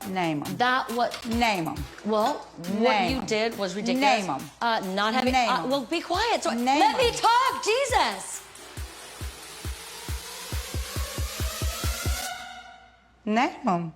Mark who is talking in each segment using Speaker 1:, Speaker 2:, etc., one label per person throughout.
Speaker 1: Name them.
Speaker 2: That what?
Speaker 1: Name them.
Speaker 2: Well, what you did was ridiculous.
Speaker 1: Name them.
Speaker 2: Not having. Well, be quiet. So let me talk, Jesus.
Speaker 1: Name them.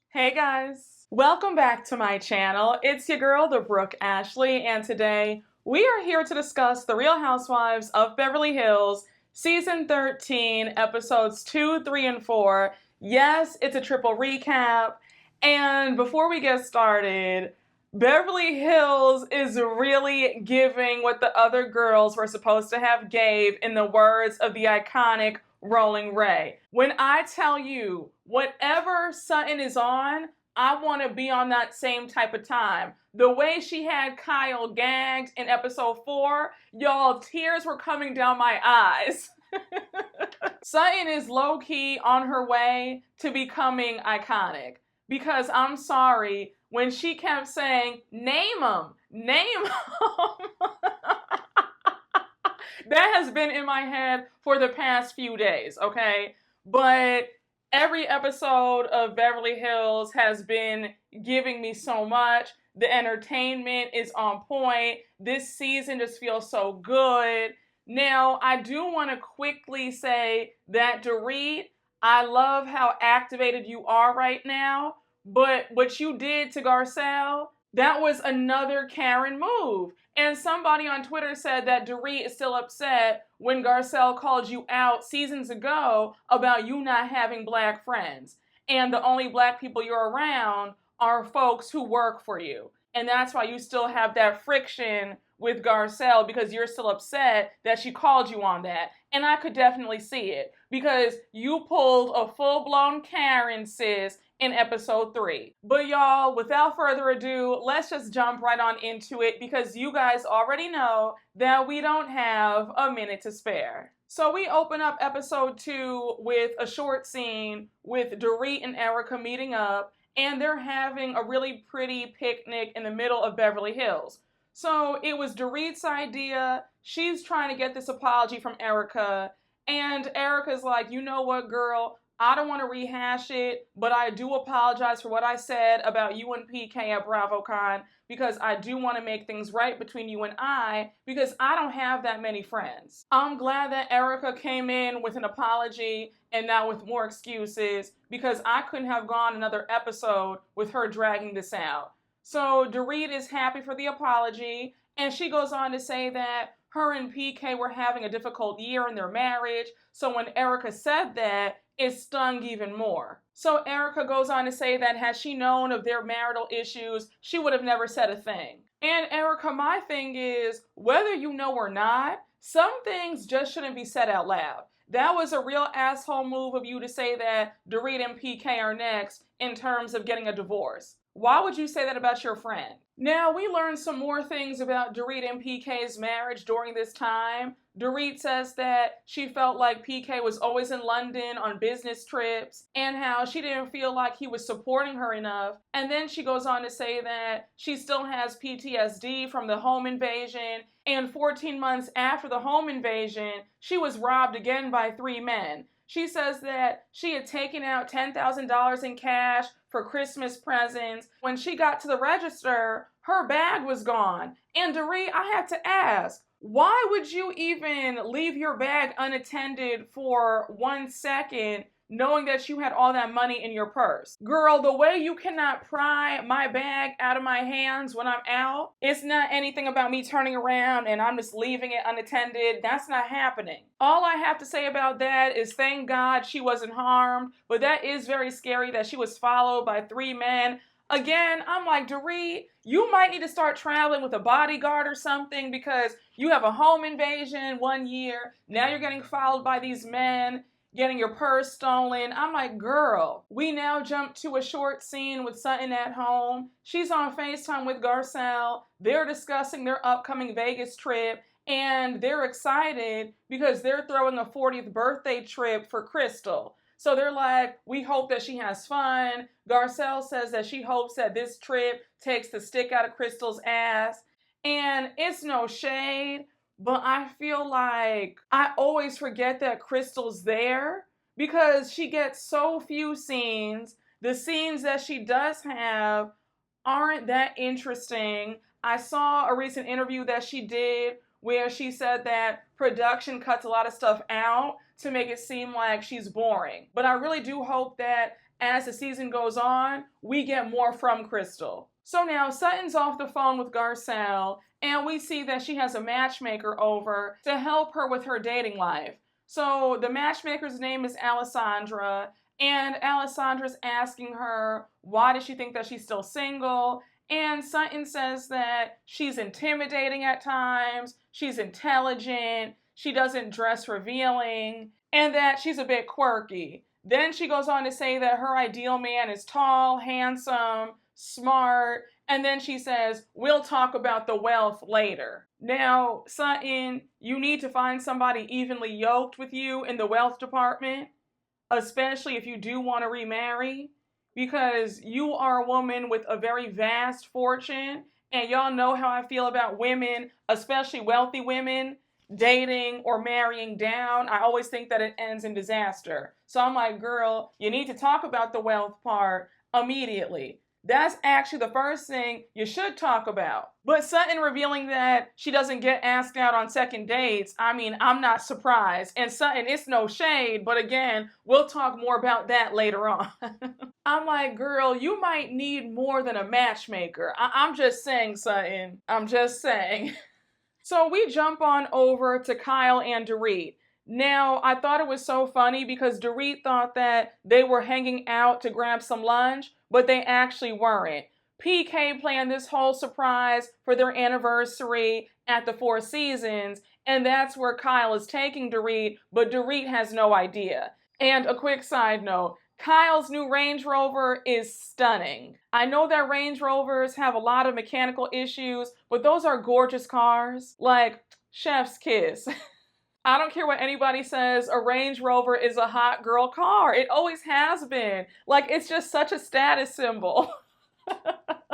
Speaker 3: Hey guys, welcome back to my channel. It's your girl, the Brooke Ashley, and today we are here to discuss The Real Housewives of Beverly Hills, Season 13, Episodes 2, 3, and 4. Yes, it's a triple recap, and before we get started, Beverly Hills is really giving what the other girls were supposed to have gave in the words of the iconic Rolling Ray. When I tell you, whatever Sutton is on, I want to be on that same type of time. The way she had Kyle gagged in episode 4, y'all, tears were coming down my eyes. Sutton is low-key on her way to becoming iconic. Because I'm sorry, when she kept saying, name them, name them. That has been in my head for the past few days, okay? But every episode of Beverly Hills has been giving me so much. The entertainment is on point. This season just feels so good. Now, I do want to quickly say that Dorit, I love how activated you are right now, but what you did to Garcelle, that was another Karen move. And somebody on Twitter said that Dorit is still upset when Garcelle called you out seasons ago about you not having black friends. And the only black people you're around are folks who work for you. And that's why you still have that friction with Garcelle, because you're still upset that she called you on that. And I could definitely see it, because you pulled a full-blown Karen, sis, in episode 3. But y'all, without further ado, let's just jump right on into it, because you guys already know that we don't have a minute to spare. So we open up episode 2 with a short scene with Dorit and Erika meeting up, and they're having a really pretty picnic in the middle of Beverly Hills. So it was Dorit's idea. She's trying to get this apology from Erika, and Erika's like, you know what, girl? I don't want to rehash it, but I do apologize for what I said about you and PK at BravoCon, because I do want to make things right between you and I, because I don't have that many friends. I'm glad that Erika came in with an apology and not with more excuses, because I couldn't have gone another episode with her dragging this out. So Dorit is happy for the apology, and she goes on to say that her and PK were having a difficult year in their marriage, so when Erika said that, it stung even more. So Erika goes on to say that had she known of their marital issues, she would have never said a thing. And Erika, my thing is, whether you know or not, some things just shouldn't be said out loud. That was a real asshole move of you to say that Dorit and PK are next in terms of getting a divorce. Why would you say that about your friend? Now, we learned some more things about Dorit and PK's marriage during this time. Dorit says that she felt like PK was always in London on business trips, and how she didn't feel like he was supporting her enough. And then she goes on to say that she still has PTSD from the home invasion, and 14 months after the home invasion, she was robbed again by 3 men. She says that she had taken out $10,000 in cash for Christmas presents. When she got to the register, her bag was gone. And Dorit, I have to ask, why would you even leave your bag unattended for 1 second, knowing that you had all that money in your purse? Girl, the way you cannot pry my bag out of my hands when I'm out, it's not anything about me turning around and I'm just leaving it unattended. That's not happening. All I have to say about that is thank God she wasn't harmed, but that is very scary that she was followed by 3 men. Again, I'm like, Dorit, you might need to start traveling with a bodyguard or something, because you have a home invasion 1 year. Now you're getting followed by these men, getting your purse stolen. I'm like, girl. We now jump to a short scene with Sutton at home. She's on FaceTime with Garcelle. They're discussing their upcoming Vegas trip, and they're excited because they're throwing a 40th birthday trip for Crystal. So they're like, we hope that she has fun. Garcelle says that she hopes that this trip takes the stick out of Crystal's ass. And it's no shade, but I feel like I always forget that Crystal's there, because she gets so few scenes. The scenes that she does have aren't that interesting. I saw a recent interview that she did where she said that production cuts a lot of stuff out to make it seem like she's boring. But I really do hope that as the season goes on, we get more from Crystal. So now Sutton's off the phone with Garcelle, and we see that she has a matchmaker over to help her with her dating life. So the matchmaker's name is Alessandra, and Alessandra's asking her why does she think that she's still single. And Sutton says that she's intimidating at times, she's intelligent, she doesn't dress revealing, and that she's a bit quirky. Then she goes on to say that her ideal man is tall, handsome, smart, and then she says, we'll talk about the wealth later. Now, Sutton, you need to find somebody evenly yoked with you in the wealth department, especially if you do want to remarry, because you are a woman with a very vast fortune, and y'all know how I feel about women, especially wealthy women, dating or marrying down. I always think that it ends in disaster. So I'm like, girl, you need to talk about the wealth part immediately. That's actually the first thing you should talk about. But Sutton revealing that she doesn't get asked out on second dates, I mean, I'm not surprised. And Sutton, it's no shade, but again, we'll talk more about that later on. I'm like, girl, you might need more than a matchmaker. I'm just saying, Sutton. I'm just saying. So we jump on over to Kyle and Dorit. Now, I thought it was so funny because Dorit thought that they were hanging out to grab some lunch, but they actually weren't. PK planned this whole surprise for their anniversary at the Four Seasons, and that's where Kyle is taking Dorit, but Dorit has no idea. And a quick side note, Kyle's new Range Rover is stunning. I know that Range Rovers have a lot of mechanical issues, but those are gorgeous cars. Like, chef's kiss. I don't care what anybody says, a Range Rover is a hot girl car. It always has been. Like, it's just such a status symbol. But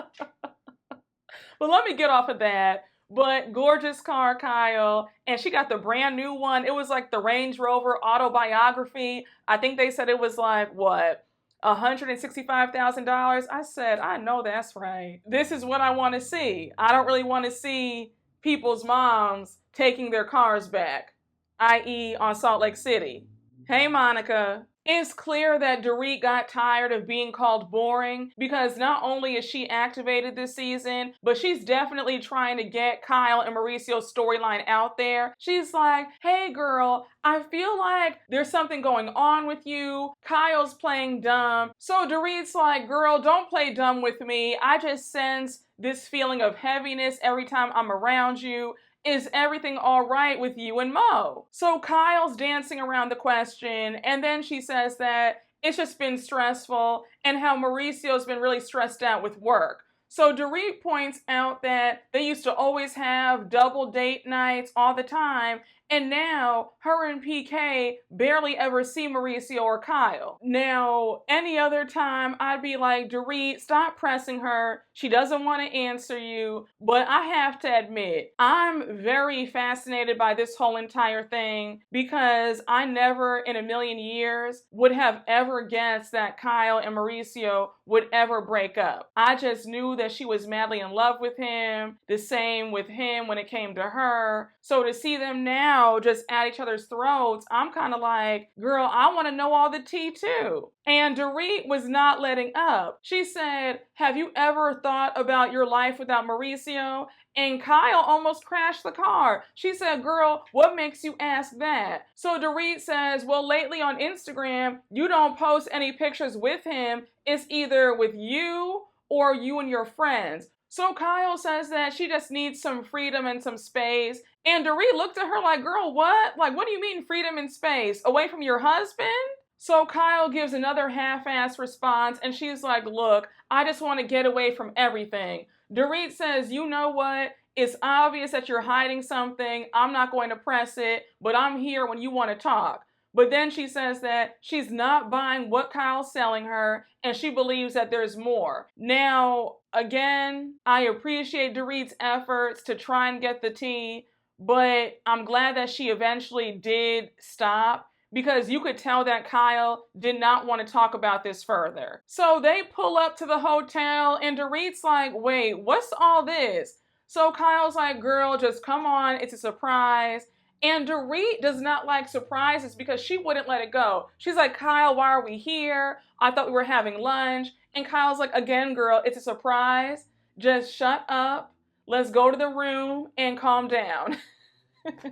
Speaker 3: let me get off of that. But gorgeous car, Kyle. And she got the brand new one. It was like the Range Rover autobiography. I think they said it was like, what, $165,000? I said, I know that's right. This is what I want to see. I don't really want to see people's moms taking their cars back, i.e. on Salt Lake City. Hey, Monica. It's clear that Dorit got tired of being called boring because not only is she activated this season, but she's definitely trying to get Kyle and Mauricio's storyline out there. She's like, hey girl, I feel like there's something going on with you. Kyle's playing dumb. So Dorit's like, girl, don't play dumb with me. I just sense this feeling of heaviness every time I'm around you. Is everything all right with you and Mo? So Kyle's dancing around the question, and then she says that it's just been stressful and how Mauricio's been really stressed out with work. So Dorit points out that they used to always have double date nights all the time, and now her and PK barely ever see Mauricio or Kyle. Now, any other time, I'd be like, Dorit, stop pressing her. She doesn't want to answer you. But I have to admit, I'm very fascinated by this whole entire thing because I never in a million years would have ever guessed that Kyle and Mauricio would ever break up. I just knew that she was madly in love with him, the same with him when it came to her. So to see them now just at each other's throats, I'm kind of like, girl, I want to know all the tea too. And Dorit was not letting up. She said, have you ever thought about your life without Mauricio? And Kyle almost crashed the car. She said, girl, what makes you ask that? So Dorit says, well, lately on Instagram, you don't post any pictures with him. It's either with you or you and your friends. So Kyle says that she just needs some freedom and some space. And Dorit looked at her like, girl, what? Like, what do you mean freedom and space? Away from your husband? So Kyle gives another half-assed response, and she's like, look, I just want to get away from everything. Dorit says, you know what? It's obvious that you're hiding something. I'm not going to press it, but I'm here when you want to talk. But then she says that she's not buying what Kyle's selling her, and she believes that there's more. Now, again, I appreciate Dorit's efforts to try and get the tea, but I'm glad that she eventually did stop, because you could tell that Kyle did not want to talk about this further. So they pull up to the hotel and Dorit's like, wait, what's all this? So Kyle's like, girl, just come on, it's a surprise. And Dorit does not like surprises because she wouldn't let it go. She's like, Kyle, why are we here? I thought we were having lunch. And Kyle's like, again, girl, it's a surprise. Just shut up. Let's go to the room and calm down.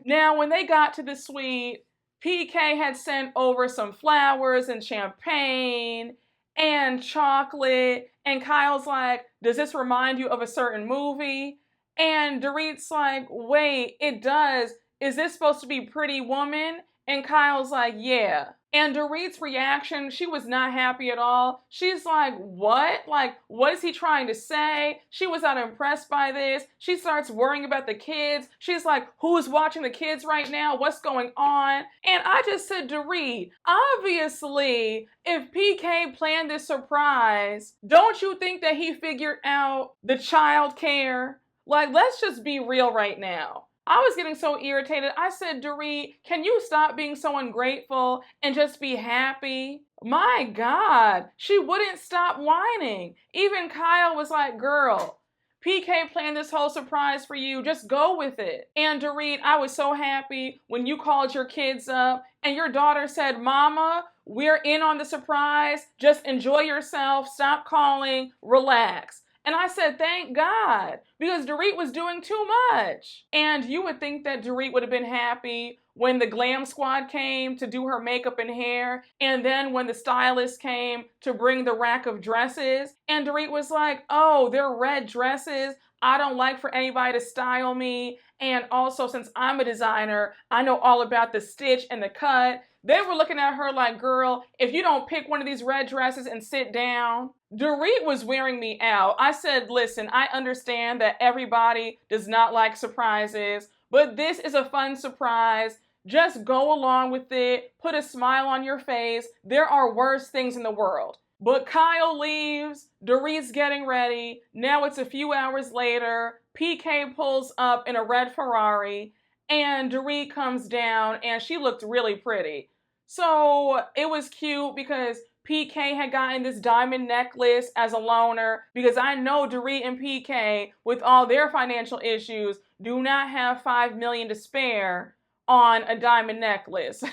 Speaker 3: Now, when they got to the suite, PK had sent over some flowers and champagne and chocolate. And Kyle's like, does this remind you of a certain movie? And Dorit's like, wait, it does. Is this supposed to be Pretty Woman? And Kyle's like, yeah. And Dorit's reaction, she was not happy at all. She's like, what? Like, what is he trying to say? She was not impressed by this. She starts worrying about the kids. She's like, who's watching the kids right now? What's going on? And I just said, Dorit, obviously, if PK planned this surprise, don't you think that he figured out the child care? Like, let's just be real right now. I was getting so irritated. I said, Dorit, can you stop being so ungrateful and just be happy? My God, she wouldn't stop whining. Even Kyle was like, girl, PK planned this whole surprise for you. Just go with it. And Dorit, I was so happy when you called your kids up and your daughter said, Mama, we're in on the surprise. Just enjoy yourself. Stop calling. Relax. And I said, thank God, because Dorit was doing too much. And you would think that Dorit would have been happy when the glam squad came to do her makeup and hair, and then when the stylist came to bring the rack of dresses, and Dorit was like, oh, they're red dresses. I don't like for anybody to style me. And also, since I'm a designer, I know all about the stitch and the cut. They were looking at her like, girl, if you don't pick one of these red dresses and sit down. Dorit was wearing me out. I said, listen, I understand that everybody does not like surprises, but this is a fun surprise. Just go along with it. Put a smile on your face. There are worse things in the world. But Kyle leaves. Dorit's getting ready. Now it's a few hours later. PK pulls up in a red Ferrari, and Dorit comes down, and she looked really pretty. So it was cute because PK had gotten this diamond necklace as a loaner, because I know Dorit and PK, with all their financial issues, do not have $5 million to spare on a diamond necklace.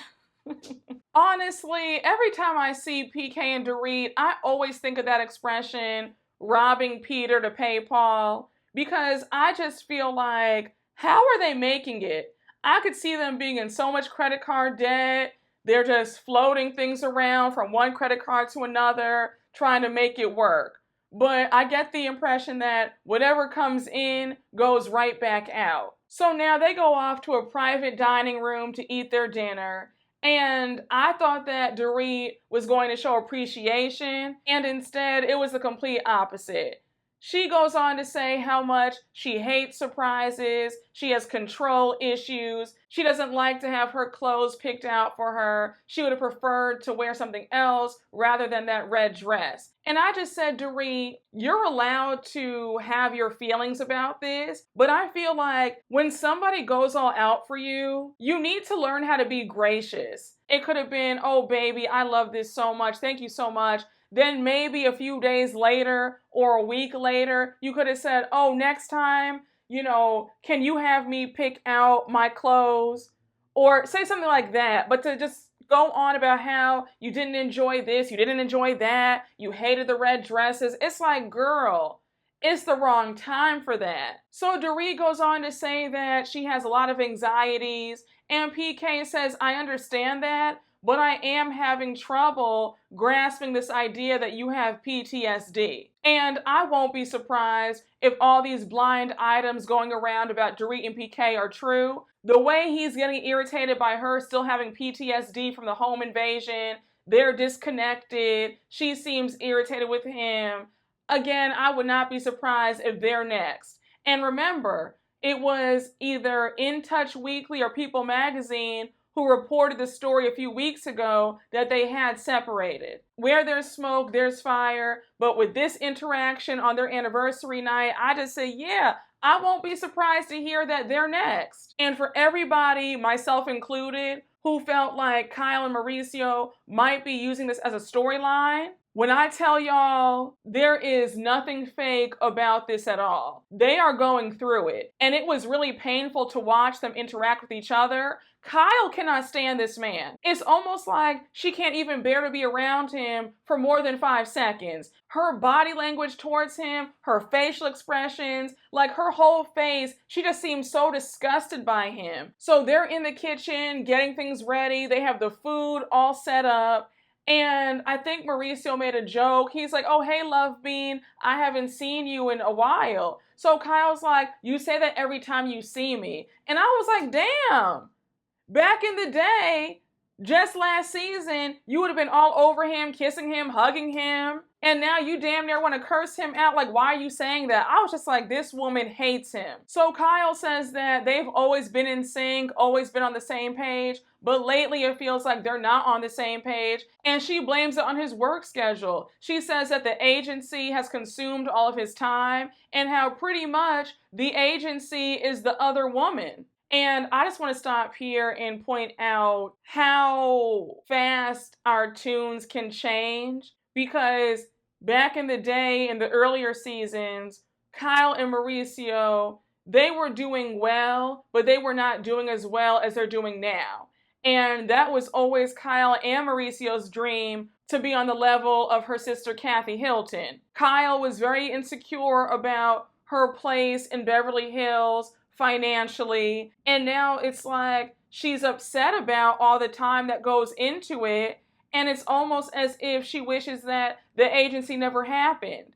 Speaker 3: Honestly, every time I see PK and Dorit, I always think of that expression, robbing Peter to pay Paul, because I just feel like, how are they making it? I could see them being in so much credit card debt. They're just floating things around from one credit card to another, trying to make it work. But I get the impression that whatever comes in goes right back out. So now they go off to a private dining room to eat their dinner. And I thought that Dorit was going to show appreciation, and instead it was the complete opposite. She goes on to say how much she hates surprises, she has control issues, she doesn't like to have her clothes picked out for her, she would have preferred to wear something else rather than that red dress. And I just said, Dorit, you're allowed to have your feelings about this, but I feel like when somebody goes all out for you, you need to learn how to be gracious. It could have been, oh baby, I love this so much, thank you so much. Then maybe a few days later or a week later, you could have said, oh, next time, can you have me pick out my clothes? Or say something like that. But to just go on about how you didn't enjoy this, you didn't enjoy that, you hated the red dresses. It's like, girl, it's the wrong time for that. So Dorit goes on to say that she has a lot of anxieties, and PK says, I understand that, but I am having trouble grasping this idea that you have PTSD. And I won't be surprised if all these blind items going around about Dorit and PK are true. The way he's getting irritated by her still having PTSD from the home invasion, they're disconnected, she seems irritated with him. Again, I would not be surprised if they're next. And remember, it was either In Touch Weekly or People Magazine who reported the story a few weeks ago that they had separated. Where there's smoke, there's fire. But with this interaction on their anniversary night, I just say, yeah, I won't be surprised to hear that they're next. And for everybody, myself included, who felt like Kyle and Mauricio might be using this as a storyline. When I tell y'all, there is nothing fake about this at all. They are going through it. And it was really painful to watch them interact with each other. Kyle cannot stand this man. It's almost like she can't even bear to be around him for more than 5 seconds. Her body language towards him, her facial expressions, like her whole face, she just seems so disgusted by him. So they're in the kitchen getting things ready. They have the food all set up. And I think Mauricio made a joke. He's like, oh, hey, Love Bean, I haven't seen you in a while. So Kyle's like, you say that every time you see me. And I was like, damn. Back in the day, just last season, you would have been all over him, kissing him, hugging him. And now you damn near want to curse him out. Like, why are you saying that? I was just like, this woman hates him. So Kyle says that they've always been in sync, always been on the same page. But lately it feels like they're not on the same page. And she blames it on his work schedule. She says that the agency has consumed all of his time and how pretty much the agency is the other woman. And I just want to stop here and point out how fast our tunes can change. Because back in the day, in the earlier seasons, Kyle and Mauricio, they were doing well, but they were not doing as well as they're doing now. And that was always Kyle and Mauricio's dream, to be on the level of her sister Kathy Hilton. Kyle was very insecure about her place in Beverly Hills financially, and now it's like she's upset about all the time that goes into it, and it's almost as if she wishes that the agency never happened.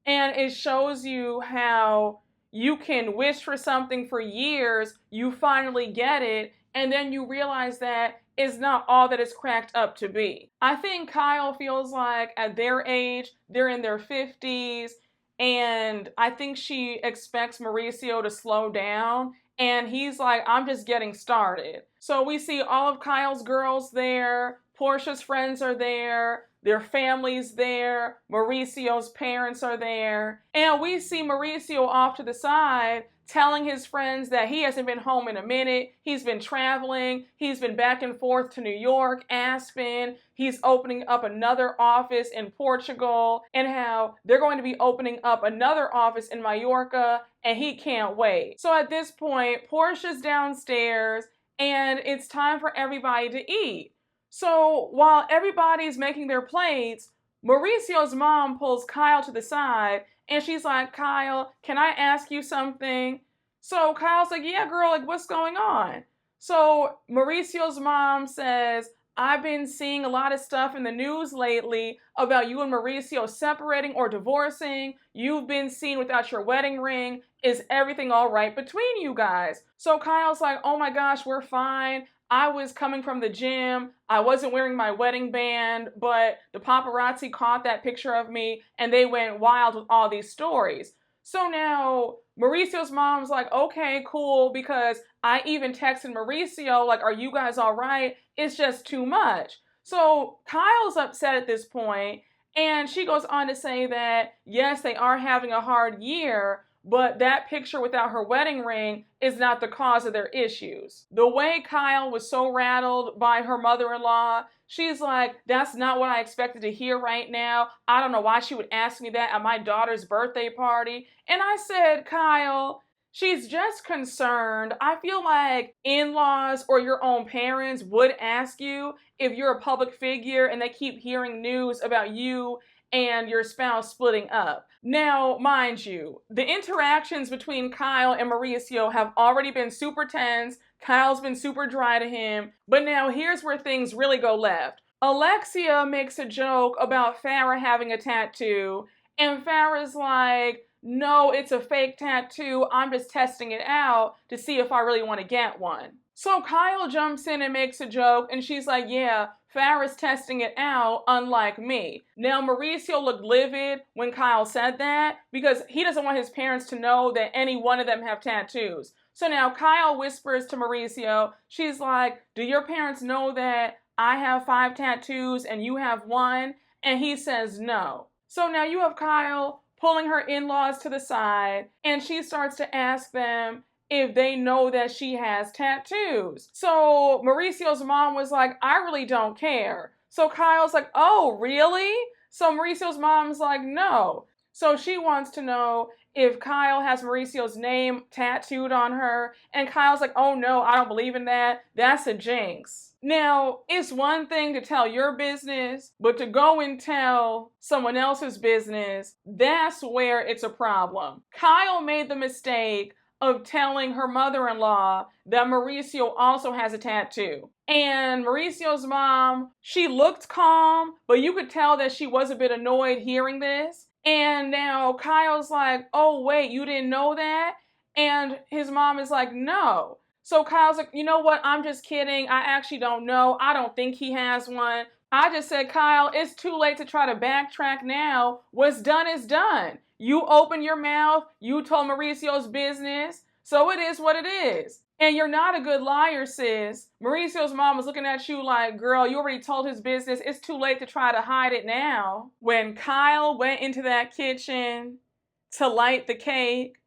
Speaker 3: And it shows you how you can wish for something for years, you finally get it, and then you realize that it's not all that it's cracked up to be. I think Kyle feels like at their age, they're in their 50s, and I think she expects Mauricio to slow down, and he's like, I'm just getting started. So we see all of Kyle's girls there, Portia's friends are there, their family's there, Mauricio's parents are there, and we see Mauricio off to the side telling his friends that he hasn't been home in a minute. He's been traveling. He's been back and forth to New York, Aspen. He's opening up another office in Portugal, and how they're going to be opening up another office in Mallorca, and he can't wait. So at this point, Portia's downstairs, and it's time for everybody to eat. So while everybody's making their plates, Mauricio's mom pulls Kyle to the side, and she's like, Kyle, can I ask you something? So Kyle's like, yeah, girl, like, what's going on? So Mauricio's mom says, I've been seeing a lot of stuff in the news lately about you and Mauricio separating or divorcing. You've been seen without your wedding ring. Is everything all right between you guys? So Kyle's like, oh my gosh, we're fine. I was coming from the gym. I wasn't wearing my wedding band, but the paparazzi caught that picture of me and they went wild with all these stories. So now Mauricio's mom's like, okay, cool, because I even texted Mauricio, like, are you guys all right? It's just too much. So Kyle's upset at this point, and she goes on to say that, yes, they are having a hard year, but that picture without her wedding ring is not the cause of their issues. The way Kyle was so rattled by her mother-in-law, she's like, that's not what I expected to hear right now. I don't know why she would ask me that at my daughter's birthday party. And I said, Kyle, she's just concerned. I feel like in-laws or your own parents would ask you if you're a public figure and they keep hearing news about you and your spouse splitting up. Now, mind you, the interactions between Kyle and Mauricio have already been super tense. Kyle's been super dry to him. But now here's where things really go left. Alexia makes a joke about Farrah having a tattoo, and Farrah's like, no, it's a fake tattoo. I'm just testing it out to see if I really want to get one. So Kyle jumps in and makes a joke, and she's like, yeah, Farrah's testing it out, unlike me. Now, Mauricio looked livid when Kyle said that because he doesn't want his parents to know that any one of them have tattoos. So now Kyle whispers to Mauricio, she's like, do your parents know that I have 5 tattoos and you have 1? And he says no. So now you have Kyle pulling her in-laws to the side, and she starts to ask them if they know that she has tattoos. So Mauricio's mom was like, I really don't care. So Kyle's like, oh, really? So Mauricio's mom's like, no. So she wants to know if Kyle has Mauricio's name tattooed on her. And Kyle's like, oh no, I don't believe in that. That's a jinx. Now, it's one thing to tell your business, but to go and tell someone else's business, that's where it's a problem. Kyle made the mistake of telling her mother-in-law that Mauricio also has a tattoo. And Mauricio's mom, she looked calm, but you could tell that she was a bit annoyed hearing this. And now Kyle's like, oh wait, you didn't know that? And his mom is like, no. So Kyle's like, you know what? I'm just kidding. I actually don't know. I don't think he has one. I just said, Kyle, it's too late to try to backtrack now. What's done is done. You opened your mouth. You told Mauricio's business. So it is what it is. And you're not a good liar, sis. Mauricio's mom was looking at you like, girl, you already told his business. It's too late to try to hide it now. When Kyle went into that kitchen to light the cake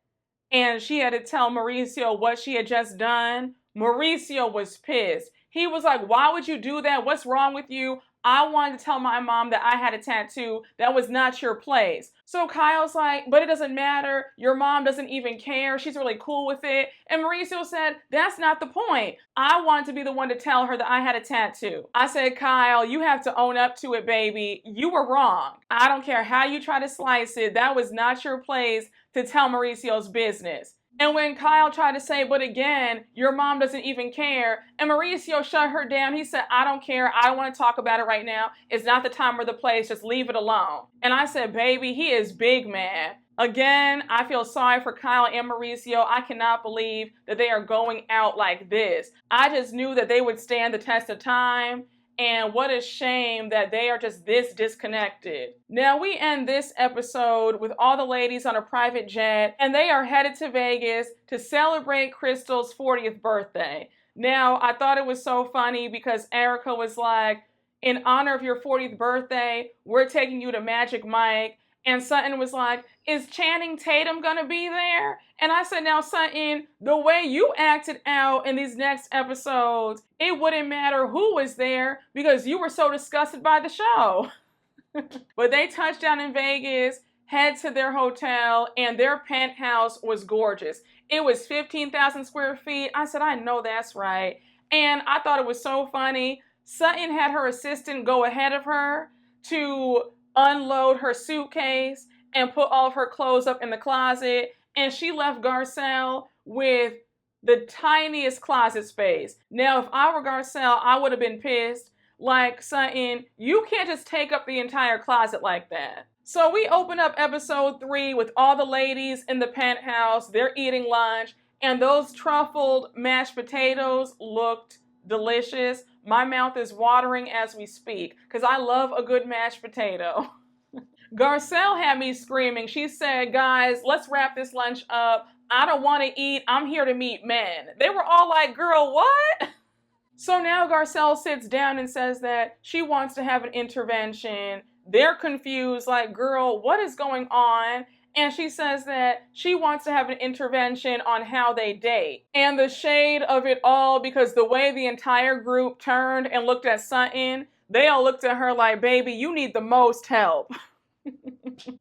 Speaker 3: and she had to tell Mauricio what she had just done, Mauricio was pissed. He was like, why would you do that? What's wrong with you? I wanted to tell my mom that I had a tattoo. That was not your place. So Kyle's like, but it doesn't matter. Your mom doesn't even care. She's really cool with it. And Mauricio said, that's not the point. I wanted to be the one to tell her that I had a tattoo. I said, Kyle, you have to own up to it, baby. You were wrong. I don't care how you try to slice it. That was not your place to tell Mauricio's business. And when Kyle tried to say, but again, your mom doesn't even care, and Mauricio shut her down, he said, I don't care. I don't want to talk about it right now. It's not the time or the place. Just leave it alone. And I said, baby, he is big man. Again, I feel sorry for Kyle and Mauricio. I cannot believe that they are going out like this. I just knew that they would stand the test of time. And what a shame that they are just this disconnected. Now we end this episode with all the ladies on a private jet, and they are headed to Vegas to celebrate Crystal's 40th birthday. Now, I thought it was so funny because Erika was like, in honor of your 40th birthday, we're taking you to Magic Mike. And Sutton was like, is Channing Tatum gonna be there? And I said, now Sutton, the way you acted out in these next episodes, it wouldn't matter who was there because you were so disgusted by the show. But they touched down in Vegas, head to their hotel, and their penthouse was gorgeous. It was 15,000 square feet. I said, I know that's right. And I thought it was so funny. Sutton had her assistant go ahead of her to unload her suitcase and put all of her clothes up in the closet, and she left Garcelle with the tiniest closet space. Now, if I were Garcelle, I would have been pissed. Like, Sutton, you can't just take up the entire closet like that. So we open up episode 3 with all the ladies in the penthouse. They're eating lunch, and those truffled mashed potatoes looked delicious. My mouth is watering as we speak because I love a good mashed potato. Garcelle had me screaming. She said, guys, let's wrap this lunch up. I don't want to eat. I'm here to meet men. They were all like, girl, what? So now Garcelle sits down and says that she wants to have an intervention. They're confused, like, girl, what is going on? And she says that she wants to have an intervention on how they date. And the shade of it all, because the way the entire group turned and looked at Sutton, they all looked at her like, baby, you need the most help.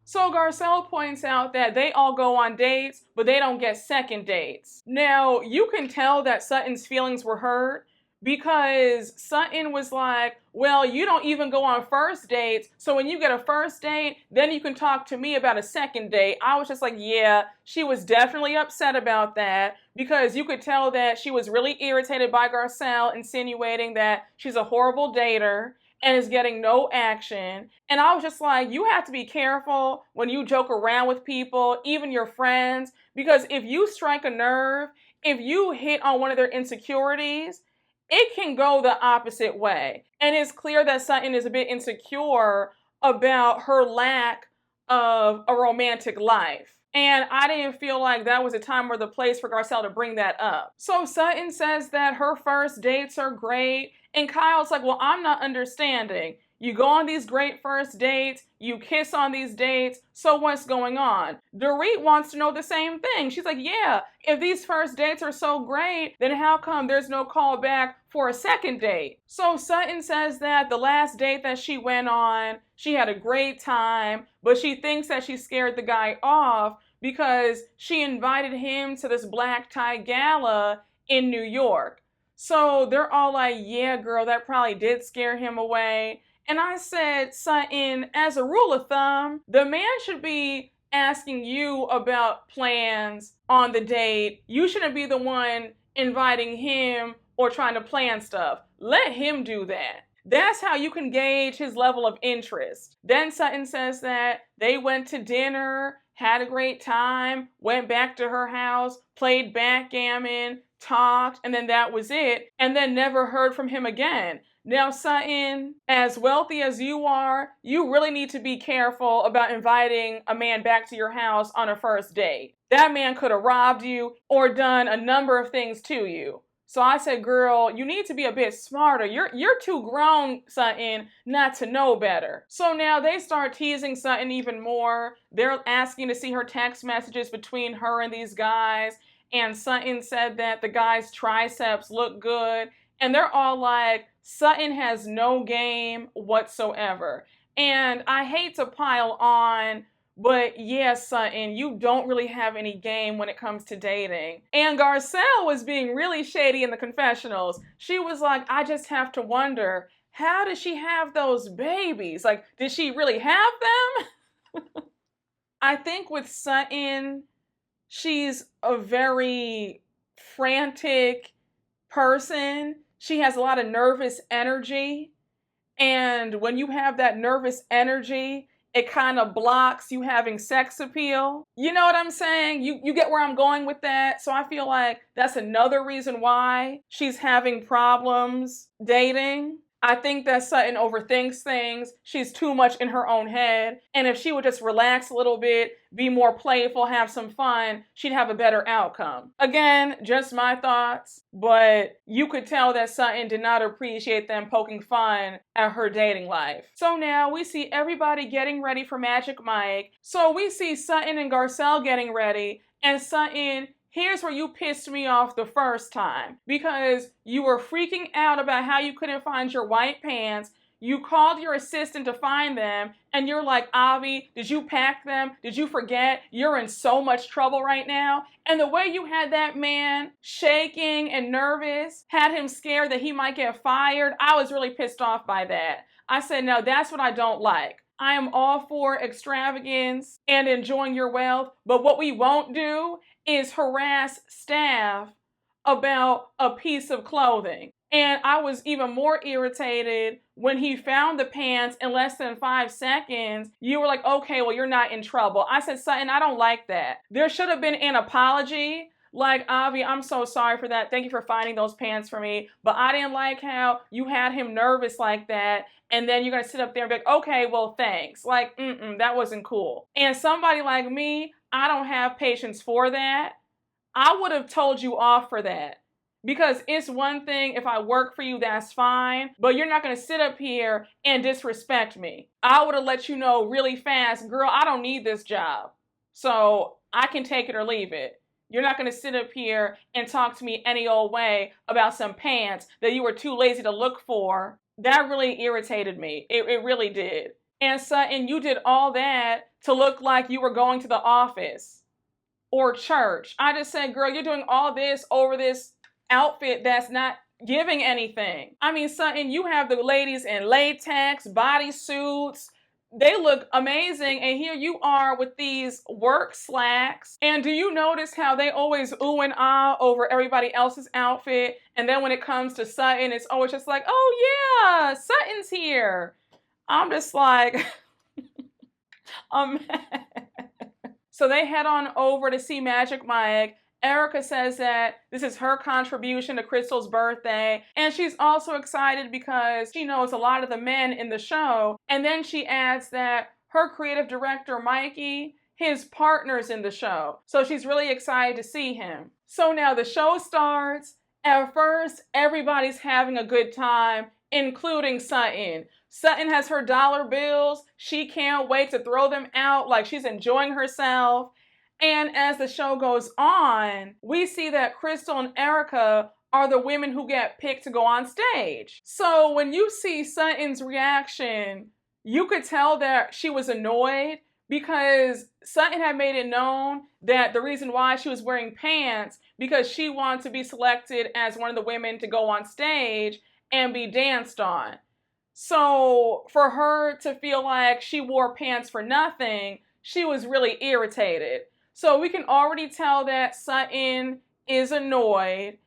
Speaker 3: So Garcelle points out that they all go on dates, but they don't get second dates. Now, you can tell that Sutton's feelings were hurt because Sutton was like, well, you don't even go on first dates, so when you get a first date, then you can talk to me about a second date. I was just like, yeah, she was definitely upset about that because you could tell that she was really irritated by Garcelle insinuating that she's a horrible dater and is getting no action. And I was just like, you have to be careful when you joke around with people, even your friends, because if you strike a nerve, if you hit on one of their insecurities, it can go the opposite way. And it's clear that Sutton is a bit insecure about her lack of a romantic life. And I didn't feel like that was a time or the place for Garcelle to bring that up. So Sutton says that her first dates are great. And Kyle's like, well, I'm not understanding. You go on these great first dates, you kiss on these dates, so what's going on? Dorit wants to know the same thing. She's like, yeah, if these first dates are so great, then how come there's no call back for a second date? So Sutton says that the last date that she went on, she had a great time, but she thinks that she scared the guy off because she invited him to this black tie gala in New York. So they're all like, yeah, girl, that probably did scare him away. And I said, Sutton, as a rule of thumb, the man should be asking you about plans on the date. You shouldn't be the one inviting him or trying to plan stuff. Let him do that. That's how you can gauge his level of interest. Then Sutton says that they went to dinner, had a great time, went back to her house, played backgammon, talked, and then that was it, and then never heard from him again. Now, Sutton, as wealthy as you are, you really need to be careful about inviting a man back to your house on a first date. That man could have robbed you or done a number of things to you. So I said, girl, you need to be a bit smarter. You're too grown, Sutton, not to know better. So now they start teasing Sutton even more. They're asking to see her text messages between her and these guys. And Sutton said that the guy's triceps look good. And they're all like, Sutton has no game whatsoever. And I hate to pile on, but yeah, Sutton, you don't really have any game when it comes to dating. And Garcelle was being really shady in the confessionals. She was like, I just have to wonder, how did she have those babies? Like, did she really have them? I think with Sutton, she's a very frantic person. She has a lot of nervous energy. And when you have that nervous energy, it kind of blocks you having sex appeal. You know what I'm saying? You get where I'm going with that? So I feel like that's another reason why she's having problems dating. I think that Sutton overthinks things. She's too much in her own head. And if she would just relax a little bit, be more playful, have some fun, she'd have a better outcome. Again, just my thoughts, but you could tell that Sutton did not appreciate them poking fun at her dating life. So now we see everybody getting ready for Magic Mike. So we see Sutton and Garcelle getting ready, and Sutton, here's where you pissed me off the first time, because you were freaking out about how you couldn't find your white pants. You called your assistant to find them, and you're like, Avi, did you pack them? Did you forget? You're in so much trouble right now. And the way you had that man shaking and nervous, had him scared that he might get fired, I was really pissed off by that. I said, no, that's what I don't like. I am all for extravagance and enjoying your wealth, but what we won't do is harass staff about a piece of clothing. And I was even more irritated when he found the pants in less than 5 seconds. You were like, okay, well, you're not in trouble. I said, Sutton, I don't like that. There should have been an apology. Like, Avi, I'm so sorry for that. Thank you for finding those pants for me. But I didn't like how you had him nervous like that. And then you're going to sit up there and be like, okay, well, thanks. Like, that wasn't cool. And somebody like me, I don't have patience for that. I would have told you off for that. Because it's one thing if I work for you, that's fine. But you're not going to sit up here and disrespect me. I would have let you know really fast, girl, I don't need this job. So I can take it or leave it. You're not going to sit up here and talk to me any old way about some pants that you were too lazy to look for. That really irritated me. It really did. And Sutton, you did all that to look like you were going to the office or church. I just said, girl, you're doing all this over this outfit that's not giving anything. I mean, Sutton, you have the ladies in latex, bodysuits. They look amazing. And here you are with these work slacks. And do you notice how they always ooh and ah over everybody else's outfit? And then when it comes to Sutton, it's always just like, oh yeah, Sutton's here. I'm just like, I'm mad. So they head on over to see Magic Mike. Erika says that this is her contribution to Crystal's birthday, and she's also excited because she knows a lot of the men in the show. And then she adds that her creative director, Mikey, his partner's in the show. So she's really excited to see him. So now the show starts. At first, everybody's having a good time, including Sutton. Sutton has her dollar bills. She can't wait to throw them out like she's enjoying herself. And as the show goes on, we see that Crystal and Erika are the women who get picked to go on stage. So when you see Sutton's reaction, you could tell that she was annoyed because Sutton had made it known that the reason why she was wearing pants because she wanted to be selected as one of the women to go on stage and be danced on. So for her to feel like she wore pants for nothing, she was really irritated. So we can already tell that Sutton is annoyed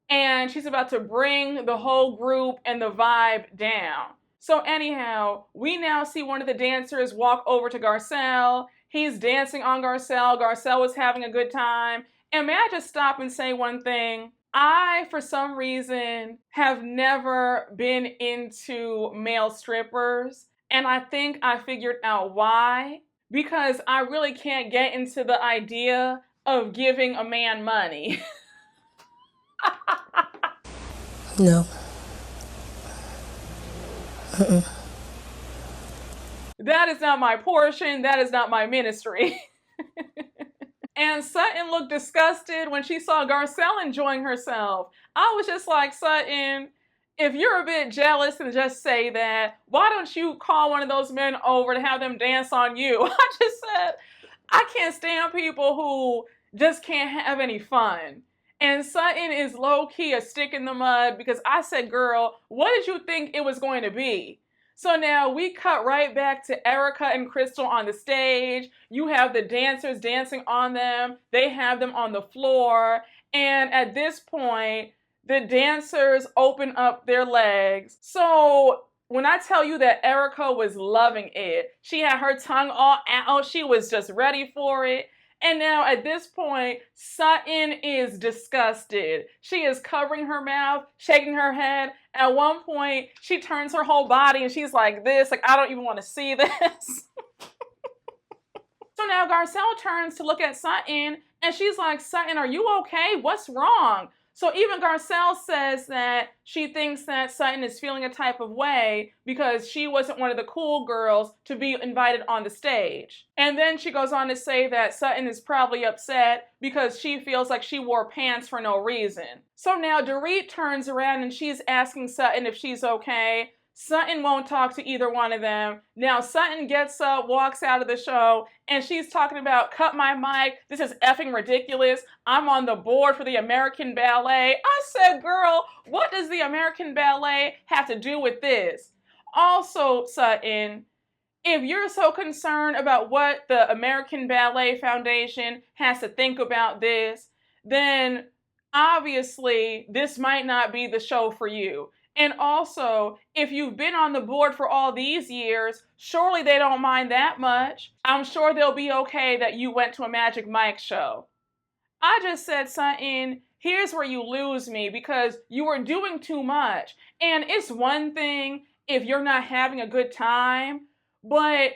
Speaker 3: and she's about to bring the whole group and the vibe down. So anyhow, we now see one of the dancers walk over to Garcelle. He's dancing on Garcelle. Garcelle was having a good time. And may I just stop and say one thing? I, for some reason, have never been into male strippers. And I think I figured out why. Because I really can't get into the idea of giving a man money.
Speaker 4: No.
Speaker 3: That is not my portion. That is not my ministry. And Sutton looked disgusted when she saw Garcelle enjoying herself. I was just like, Sutton, if you're a bit jealous and just say that, why don't you call one of those men over to have them dance on you? I just said, I can't stand people who just can't have any fun. And Sutton is low-key a stick in the mud because I said, girl, what did you think it was going to be? So now we cut right back to Erika and Crystal on the stage. You have the dancers dancing on them. They have them on the floor. And at this point, the dancers open up their legs. So when I tell you that Erika was loving it, she had her tongue all out. She was just ready for it. And now at this point, Sutton is disgusted. She is covering her mouth, shaking her head. At one point, she turns her whole body and she's like this, like, I don't even want to see this. So now Garcelle turns to look at Sutton and she's like, Sutton, are you okay? What's wrong? So even Garcelle says that she thinks that Sutton is feeling a type of way because she wasn't one of the cool girls to be invited on the stage. And then she goes on to say that Sutton is probably upset because she feels like she wore pants for no reason. So now Dorit turns around and she's asking Sutton if she's okay. Sutton won't talk to either one of them. Now Sutton gets up, walks out of the show, and she's talking about, cut my mic, this is effing ridiculous, I'm on the board for the American Ballet. I said, girl, what does the American Ballet have to do with this? Also, Sutton, if you're so concerned about what the American Ballet Foundation has to think about this, then obviously this might not be the show for you. And also, if you've been on the board for all these years, surely they don't mind that much. I'm sure they'll be okay that you went to a Magic Mike show. I just said, Sutton, here's where you lose me because you were doing too much. And it's one thing if you're not having a good time, but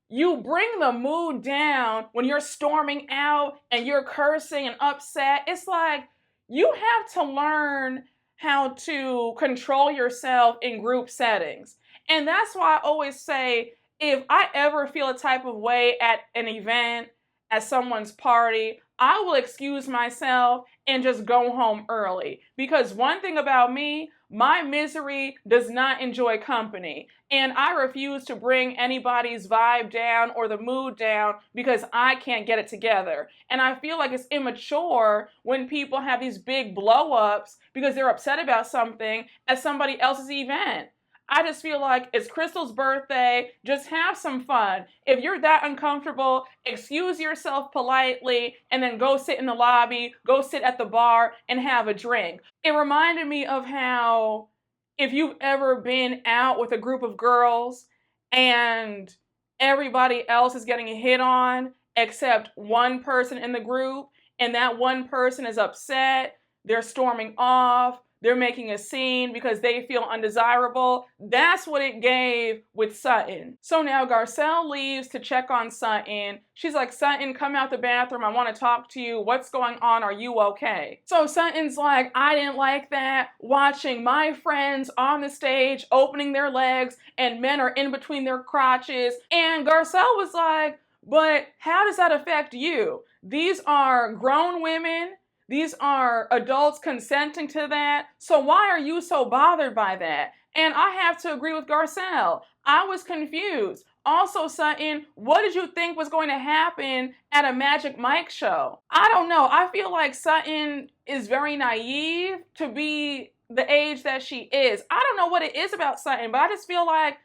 Speaker 3: you bring the mood down when you're storming out and you're cursing and upset. It's like you have to learn how to control yourself in group settings. And that's why I always say, if I ever feel a type of way at an event, at someone's party, I will excuse myself and just go home early. Because one thing about me, my misery does not enjoy company. And I refuse to bring anybody's vibe down or the mood down because I can't get it together. And I feel like it's immature when people have these big blow-ups because they're upset about something at somebody else's event. I just feel like it's Crystal's birthday. Just have some fun. If you're that uncomfortable, excuse yourself politely and then go sit in the lobby, go sit at the bar and have a drink. It reminded me of how if you've ever been out with a group of girls and everybody else is getting hit on except one person in the group and that one person is upset, they're storming off, They're making a scene because they feel undesirable. That's what it gave with Sutton. So now Garcelle leaves to check on Sutton. She's like, Sutton, come out the bathroom. I want to talk to you. What's going on? Are you okay? So Sutton's like, I didn't like that. Watching my friends on the stage opening their legs and men are in between their crotches. And Garcelle was like, but how does that affect you? These are grown women. These are adults consenting to that. So why are you so bothered by that? And I have to agree with Garcelle. I was confused. Also, Sutton, what did you think was going to happen at a Magic Mike show? I don't know. I feel like Sutton is very naive to be the age that she is. I don't know what it is about Sutton, but I just feel like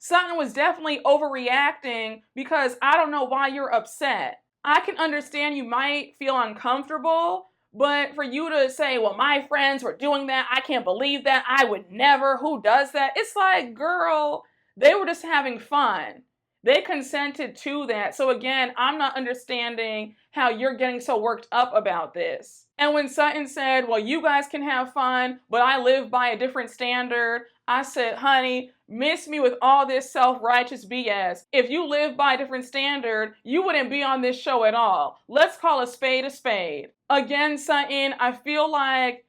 Speaker 3: Sutton was definitely overreacting because I don't know why you're upset. I can understand you might feel uncomfortable, but for you to say, well, my friends were doing that, I can't believe that, I would never, who does that? It's like, girl, they were just having fun. They consented to that. So again, I'm not understanding how you're getting so worked up about this. And when Sutton said, well, you guys can have fun, but I live by a different standard, I said, honey, miss me with all this self-righteous BS. If you live by a different standard, you wouldn't be on this show at all. Let's call a spade a spade. Again, Sutton, I feel like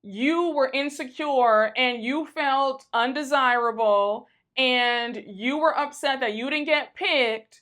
Speaker 3: you were insecure and you felt undesirable and you were upset that you didn't get picked,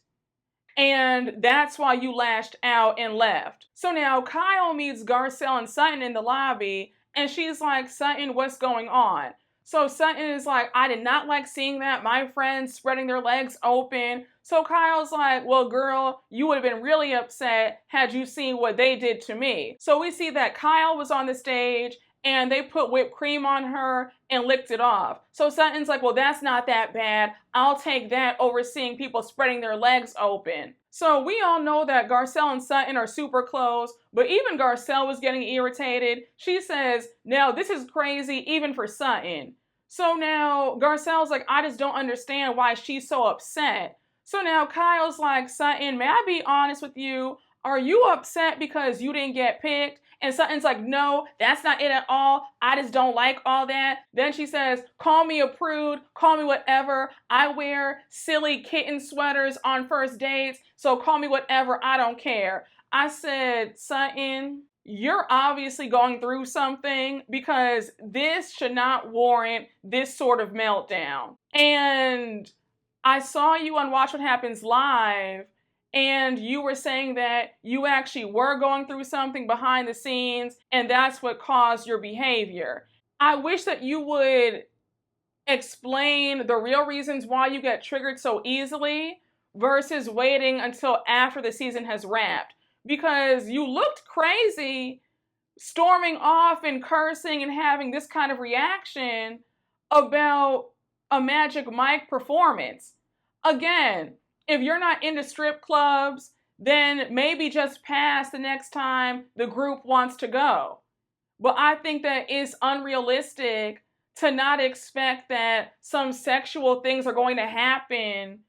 Speaker 3: and that's why you lashed out and left. So now Kyle meets Garcelle and Sutton in the lobby, and she's like, Sutton, what's going on? So Sutton is like, I did not like seeing that, my friends spreading their legs open. So Kyle's like, well, girl, you would have been really upset had you seen what they did to me. So we see that Kyle was on the stage and they put whipped cream on her and licked it off. So Sutton's like, well, that's not that bad. I'll take that over seeing people spreading their legs open. So we all know that Garcelle and Sutton are super close, but even Garcelle was getting irritated. She says, now this is crazy even for Sutton. So now Garcelle's like, I just don't understand why she's so upset. So now Kyle's like, Sutton, may I be honest with you? Are you upset because you didn't get picked? And Sutton's like, no, that's not it at all. I just don't like all that. Then she says, call me a prude, call me whatever. I wear silly kitten sweaters on first dates, so call me whatever, I don't care. I said, Sutton, you're obviously going through something because this should not warrant this sort of meltdown. And I saw you on Watch What Happens Live, and you were saying that you actually were going through something behind the scenes, and that's what caused your behavior. I wish that you would explain the real reasons why you get triggered so easily versus waiting until after the season has wrapped. Because you looked crazy storming off and cursing and having this kind of reaction about a Magic Mike performance. Again, if you're not into strip clubs, then maybe just pass the next time the group wants to go. But I think that it's unrealistic to not expect that some sexual things are going to happen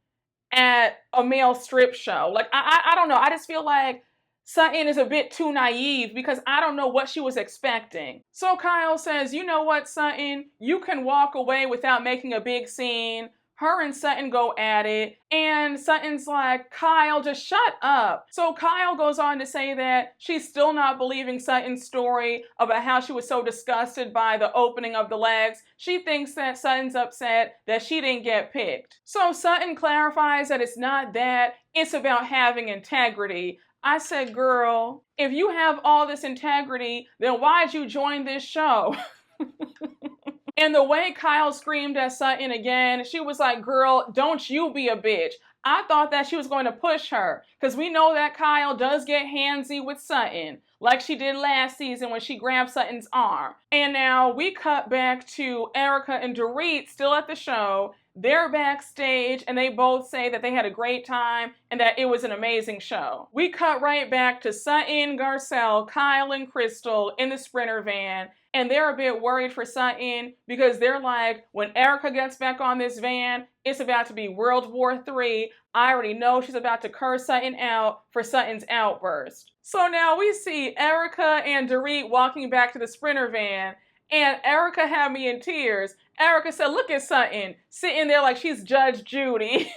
Speaker 3: at a male strip show. Like, I don't know. I just feel like Sutton is a bit too naive because I don't know what she was expecting. So Kyle says, you know what, Sutton? You can walk away without making a big scene. Her and Sutton go at it, and Sutton's like, Kyle, just shut up. So Kyle goes on to say that she's still not believing Sutton's story about how she was so disgusted by the opening of the legs. She thinks that Sutton's upset that she didn't get picked. So Sutton clarifies that it's not that, it's about having integrity. I said, girl, if you have all this integrity, then why'd you join this show? And the way Kyle screamed at Sutton again, she was like, girl, don't you be a bitch. I thought that she was going to push her because we know that Kyle does get handsy with Sutton like she did last season when she grabbed Sutton's arm. And now we cut back to Erika and Dorit still at the show. They're backstage and they both say that they had a great time and that it was an amazing show. We cut right back to Sutton, Garcelle, Kyle, and Crystal in the Sprinter van. And they're a bit worried for Sutton because they're like, when Erika gets back on this van, it's about to be World War III. I already know she's about to curse Sutton out for Sutton's outburst. So now we see Erika and Dorit walking back to the Sprinter van, And Erika had me in tears. Erika said, look at Sutton sitting there like she's Judge Judy.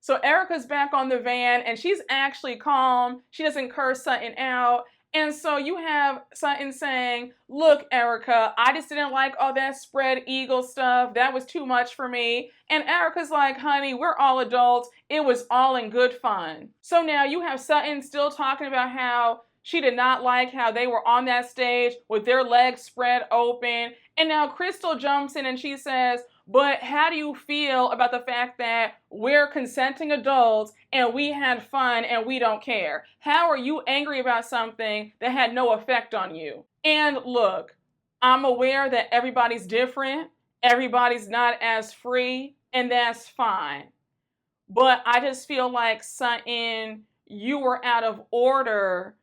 Speaker 3: So Erika's back on the van and she's actually calm. She doesn't curse Sutton out. And so you have Sutton saying, look, Erika, I just didn't like all that spread eagle stuff. That was too much for me. And Erika's like, honey, we're all adults. It was all in good fun. So now you have Sutton still talking about how she did not like how they were on that stage with their legs spread open. And now Crystal jumps in and she says, but how do you feel about the fact that we're consenting adults and we had fun and we don't care? How are you angry about something that had no effect on you? And look, I'm aware that everybody's different. Everybody's not as free, and that's fine. But I just feel like, Sutton, you were out of order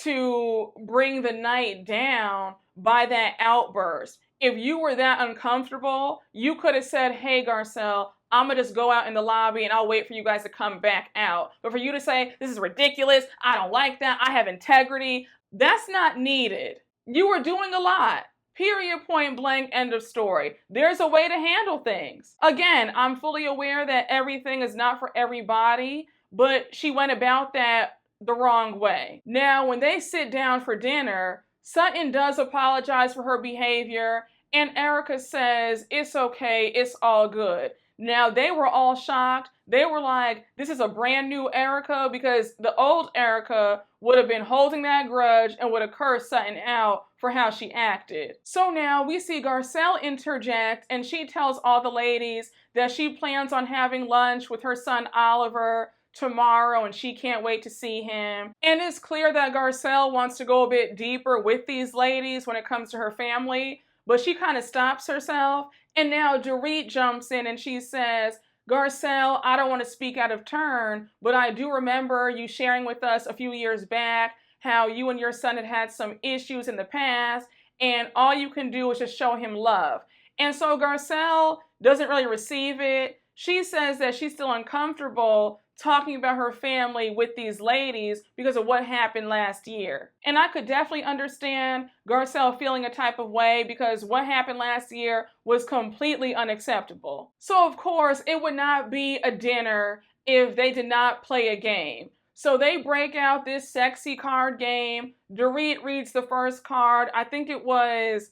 Speaker 3: to bring the night down by that outburst. If you were that uncomfortable, you could have said, hey, Garcelle, I'm going to just go out in the lobby and I'll wait for you guys to come back out. But for you to say, this is ridiculous, I don't like that, I have integrity, that's not needed. You were doing a lot. Period, point blank, end of story. There's a way to handle things. Again, I'm fully aware that everything is not for everybody, but she went about that the wrong way. Now, when they sit down for dinner, Sutton does apologize for her behavior, and Erika says, it's okay, it's all good. Now, they were all shocked. They were like, this is a brand new Erika, because the old Erika would have been holding that grudge and would have cursed Sutton out for how she acted. So now we see Garcelle interject, and she tells all the ladies that she plans on having lunch with her son Oliver tomorrow and she can't wait to see him. And it's clear that Garcelle wants to go a bit deeper with these ladies when it comes to her family, but she kind of stops herself. And now Dorit jumps in and she says, Garcelle, I don't want to speak out of turn, but I do remember you sharing with us a few years back how you and your son had had some issues in the past, and all you can do is just show him love. And so Garcelle doesn't really receive it. She says that she's still uncomfortable talking about her family with these ladies because of what happened last year. And I could definitely understand Garcelle feeling a type of way because what happened last year was completely unacceptable. So of course, it would not be a dinner if they did not play a game. So they break out this sexy card game. Dorit reads the first card. I think it was,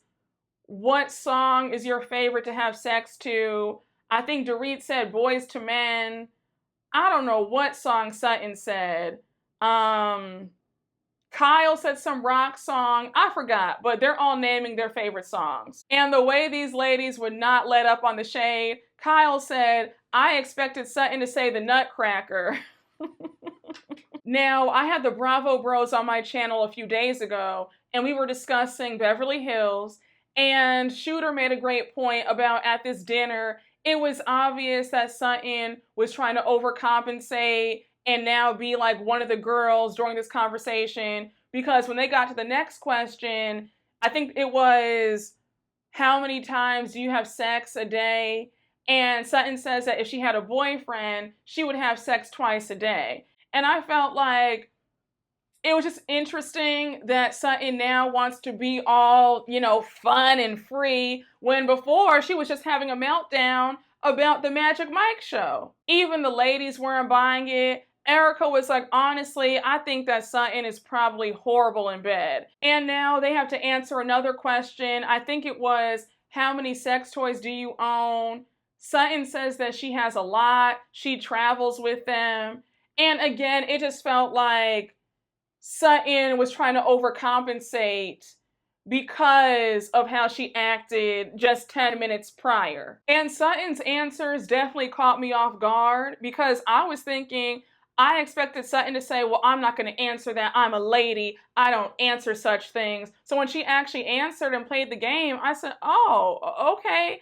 Speaker 3: what song is your favorite to have sex to? I think Dorit said Boys to Men. I don't know what song Sutton said. Kyle said some rock song. I forgot, but they're all naming their favorite songs. And the way these ladies would not let up on the shade, Kyle said, I expected Sutton to say the Nutcracker. Now, I had the Bravo Bros on my channel a few days ago, and we were discussing Beverly Hills, and Shooter made a great point about at this dinner, it was obvious that Sutton was trying to overcompensate and now be like one of the girls during this conversation, because when they got to the next question, I think it was, how many times do you have sex a day? And Sutton says that if she had a boyfriend, she would have sex twice a day. And I felt like it was just interesting that Sutton now wants to be all, fun and free, when before she was just having a meltdown about the Magic Mike show. Even the ladies weren't buying it. Erika was like, honestly, I think that Sutton is probably horrible in bed. And now they have to answer another question. I think it was, how many sex toys do you own? Sutton says that she has a lot. She travels with them. And again, it just felt like Sutton was trying to overcompensate because of how she acted just 10 minutes prior. And Sutton's answers definitely caught me off guard, because I was thinking, I expected Sutton to say, well, I'm not going to answer that. I'm a lady. I don't answer such things. So when she actually answered and played the game, I said, oh, okay.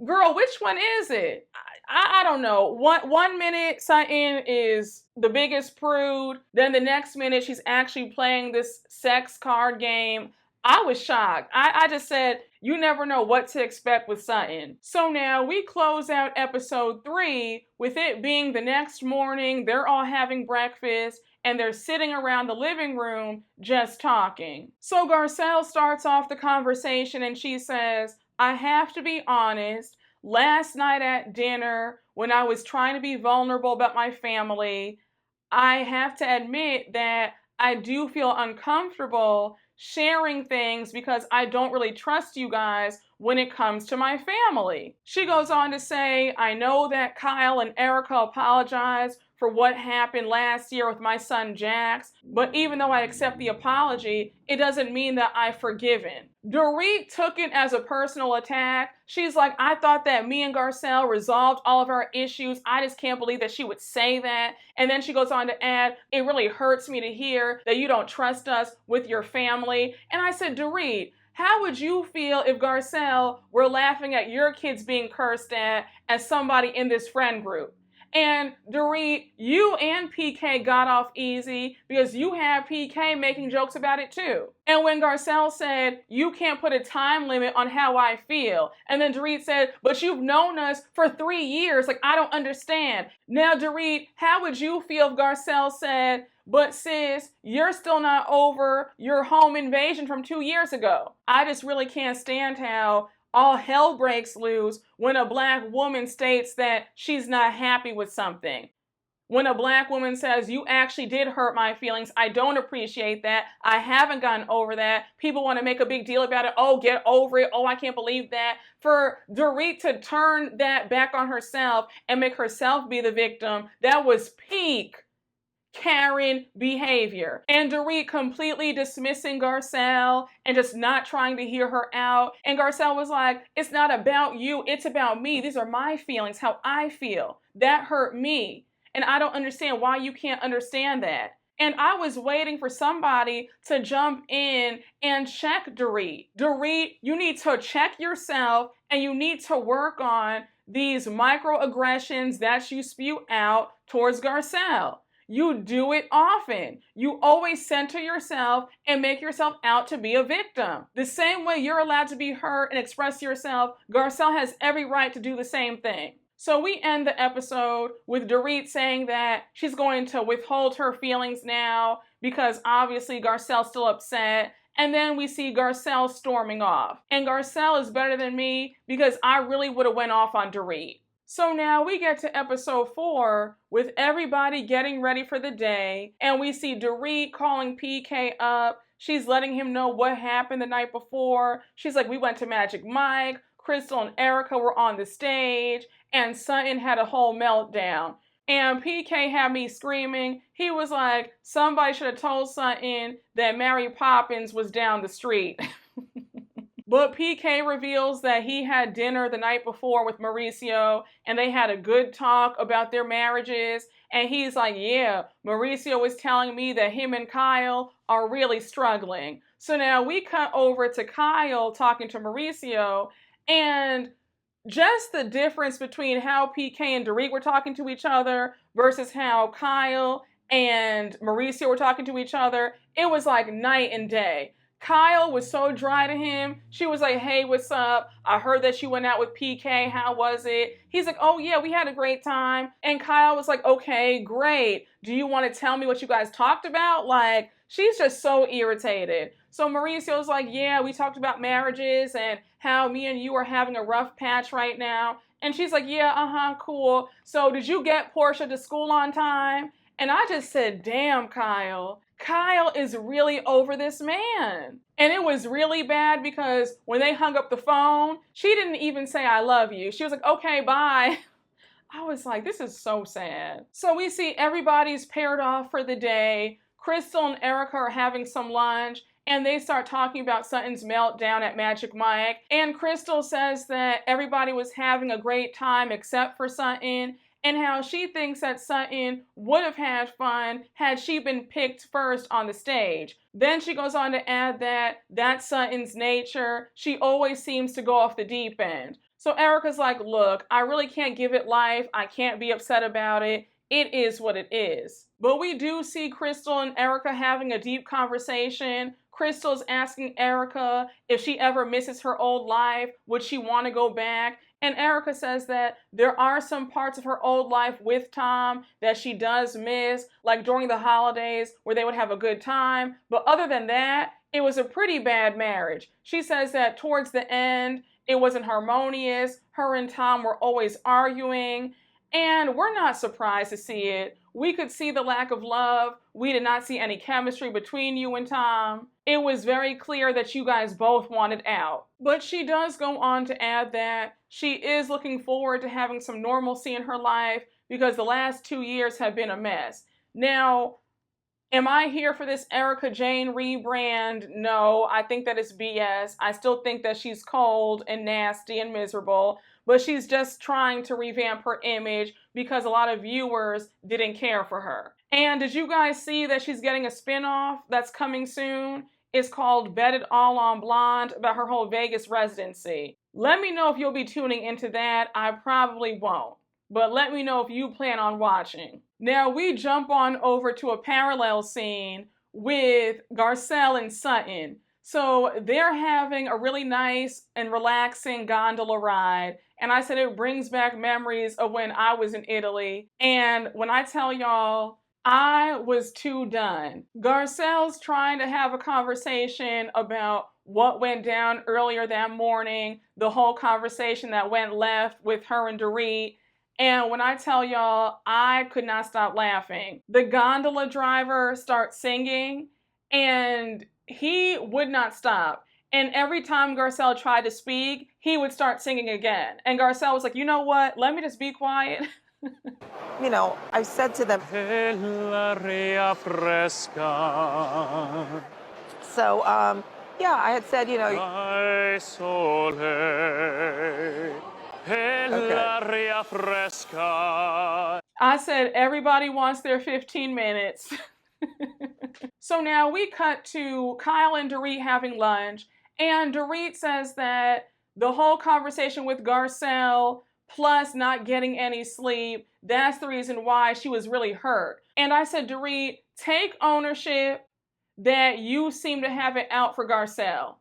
Speaker 3: Girl, which one is it? I don't know. One minute Sutton is the biggest prude. Then the next minute she's actually playing this sex card game. I was shocked. I just said, you never know what to expect with Sutton. So now we close out episode 3 with it being the next morning. They're all having breakfast. and they're sitting around the living room just talking. So Garcelle starts off the conversation and she says, I have to be honest. Last night at dinner, when I was trying to be vulnerable about my family, I have to admit that I do feel uncomfortable sharing things because I don't really trust you guys when it comes to my family. She goes on to say, I know that Kyle and Erika apologized for what happened last year with my son Jax, but even though I accept the apology, it doesn't mean that I've forgiven. Dorit took it as a personal attack. She's like, I thought that me and Garcelle resolved all of our issues. I just can't believe that she would say that. And then she goes on to add, it really hurts me to hear that you don't trust us with your family. And I said, Dorit, how would you feel if Garcelle were laughing at your kids being cursed at as somebody in this friend group? And Dorit, you and PK got off easy because you had PK making jokes about it too. And when Garcelle said, you can't put a time limit on how I feel. And then Dorit said, but you've known us for 3 years. Like, I don't understand. Now, Dorit, how would you feel if Garcelle said, but sis, you're still not over your home invasion from 2 years ago? I just really can't stand how all hell breaks loose when a black woman states that she's not happy with something. When a black woman says, you actually did hurt my feelings, I don't appreciate that, I haven't gotten over that, people want to make a big deal about it, oh, get over it, oh, I can't believe that. For Dorit to turn that back on herself and make herself be the victim, that was peak Karen behavior. And Dorit completely dismissing Garcelle and just not trying to hear her out. And Garcelle was like, it's not about you, it's about me. These are my feelings, how I feel. That hurt me. And I don't understand why you can't understand that. And I was waiting for somebody to jump in and check Dorit. Dorit, you need to check yourself and you need to work on these microaggressions that you spew out towards Garcelle. You do it often. You always center yourself and make yourself out to be a victim. The same way you're allowed to be hurt and express yourself, Garcelle has every right to do the same thing. So we end the episode with Dorit saying that she's going to withhold her feelings now because obviously Garcelle's still upset. And then we see Garcelle storming off. And Garcelle is better than me because I really would have went off on Dorit. So now we get to episode 4 with everybody getting ready for the day. And we see Dorit calling PK up. She's letting him know what happened the night before. She's like, we went to Magic Mike. Crystal and Erika were on the stage. And Sutton had a whole meltdown. And PK had me screaming. He was like, somebody should have told Sutton that Mary Poppins was down the street. But PK reveals that he had dinner the night before with Mauricio and they had a good talk about their marriages. And he's like, yeah, Mauricio was telling me that him and Kyle are really struggling. So now we cut over to Kyle talking to Mauricio, and just the difference between how PK and Dorit were talking to each other versus how Kyle and Mauricio were talking to each other, it was like night and day. Kyle was so dry to him. She was like, hey, what's up? I heard that you went out with PK. How was it? He's like, oh, yeah, we had a great time. And Kyle was like, okay, great. Do you want to tell me what you guys talked about? Like, she's just so irritated. So Mauricio's like, yeah, we talked about marriages and how me and you are having a rough patch right now. And she's like, yeah, cool. So did you get Portia to school on time? And I just said, damn, Kyle. Kyle is really over this man. And it was really bad because when they hung up the phone, she didn't even say, I love you. She was like, okay, bye. I was like, this is so sad. So we see everybody's paired off for the day. Crystal and Erika are having some lunch and they start talking about Sutton's meltdown at Magic Mike. And Crystal says that everybody was having a great time except for Sutton, and how she thinks that Sutton would have had fun had she been picked first on the stage. Then she goes on to add that that's Sutton's nature. She always seems to go off the deep end. So Erika's like, look, I really can't give it life. I can't be upset about it. It is what it is. But we do see Crystal and Erika having a deep conversation. Crystal's asking Erika if she ever misses her old life, would she want to go back? And Erika says that there are some parts of her old life with Tom that she does miss, like during the holidays where they would have a good time. But other than that, it was a pretty bad marriage. She says that towards the end, it wasn't harmonious. Her and Tom were always arguing. And we're not surprised to see it. We could see the lack of love. We did not see any chemistry between you and Tom. It was very clear that you guys both wanted out. But she does go on to add that she is looking forward to having some normalcy in her life because the last 2 years have been a mess. Now, am I here for this Erika Jayne rebrand? No, I think that is BS. I still think that she's cold and nasty and miserable, but she's just trying to revamp her image because a lot of viewers didn't care for her. And did you guys see that she's getting a spinoff that's coming soon? It's called Bet It All on Blonde, about her whole Vegas residency. Let me know if you'll be tuning into that. I probably won't, but let me know if you plan on watching. Now we jump on over to a parallel scene with Garcelle and Sutton. So they're having a really nice and relaxing gondola ride. And I said it brings back memories of when I was in Italy. And when I tell y'all, I was too done. Garcelle's trying to have a conversation about what went down earlier that morning, the whole conversation that went left with her and Dorit. And when I tell y'all, I could not stop laughing. The gondola driver starts singing, and he would not stop. And every time Garcelle tried to speak, he would start singing again. And Garcelle was like, you know what? Let me just be quiet.
Speaker 5: You know, I said to them, so, yeah, I had said, you know,
Speaker 3: I said everybody wants their 15 minutes. So now we cut to Kyle and Dorit having lunch, and Dorit says that the whole conversation with Garcelle, plus not getting any sleep, that's the reason why she was really hurt. And I said, Dorit, take ownership that you seem to have it out for Garcelle.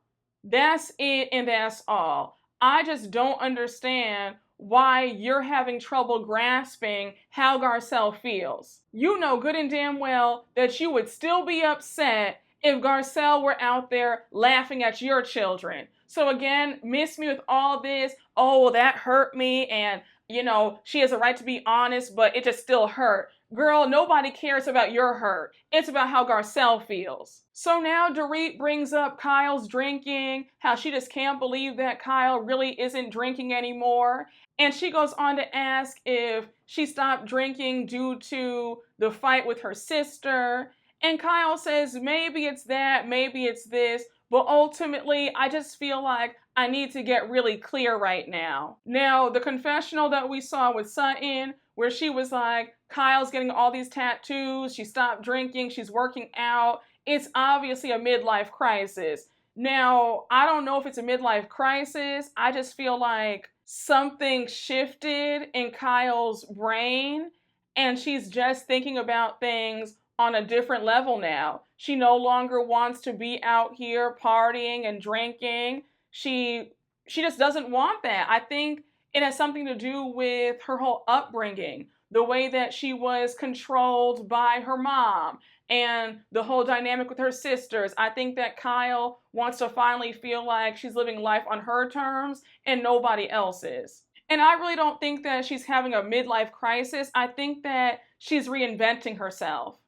Speaker 3: That's it, and that's all. I just don't understand why you're having trouble grasping how Garcelle feels. You know good and damn well that you would still be upset if Garcelle were out there laughing at your children. So again, miss me with all this, oh, well, that hurt me, and, you know, she has a right to be honest, but it just still hurt. Girl, nobody cares about your hurt. It's about how Garcelle feels. So now Dorit brings up Kyle's drinking, how she just can't believe that Kyle really isn't drinking anymore. And she goes on to ask if she stopped drinking due to the fight with her sister. And Kyle says, maybe it's that, maybe it's this, but ultimately, I just feel like I need to get really clear right now. Now, the confessional that we saw with Sutton, where she was like, Kyle's getting all these tattoos, she stopped drinking, she's working out. It's obviously a midlife crisis. Now, I don't know if it's a midlife crisis. I just feel like something shifted in Kyle's brain, and she's just thinking about things on a different level now. She no longer wants to be out here partying and drinking. She just doesn't want that. I think it has something to do with her whole upbringing, the way that she was controlled by her mom, and the whole dynamic with her sisters. I think that Kyle wants to finally feel like she's living life on her terms and nobody else's. And I really don't think that she's having a midlife crisis. I think that she's reinventing herself.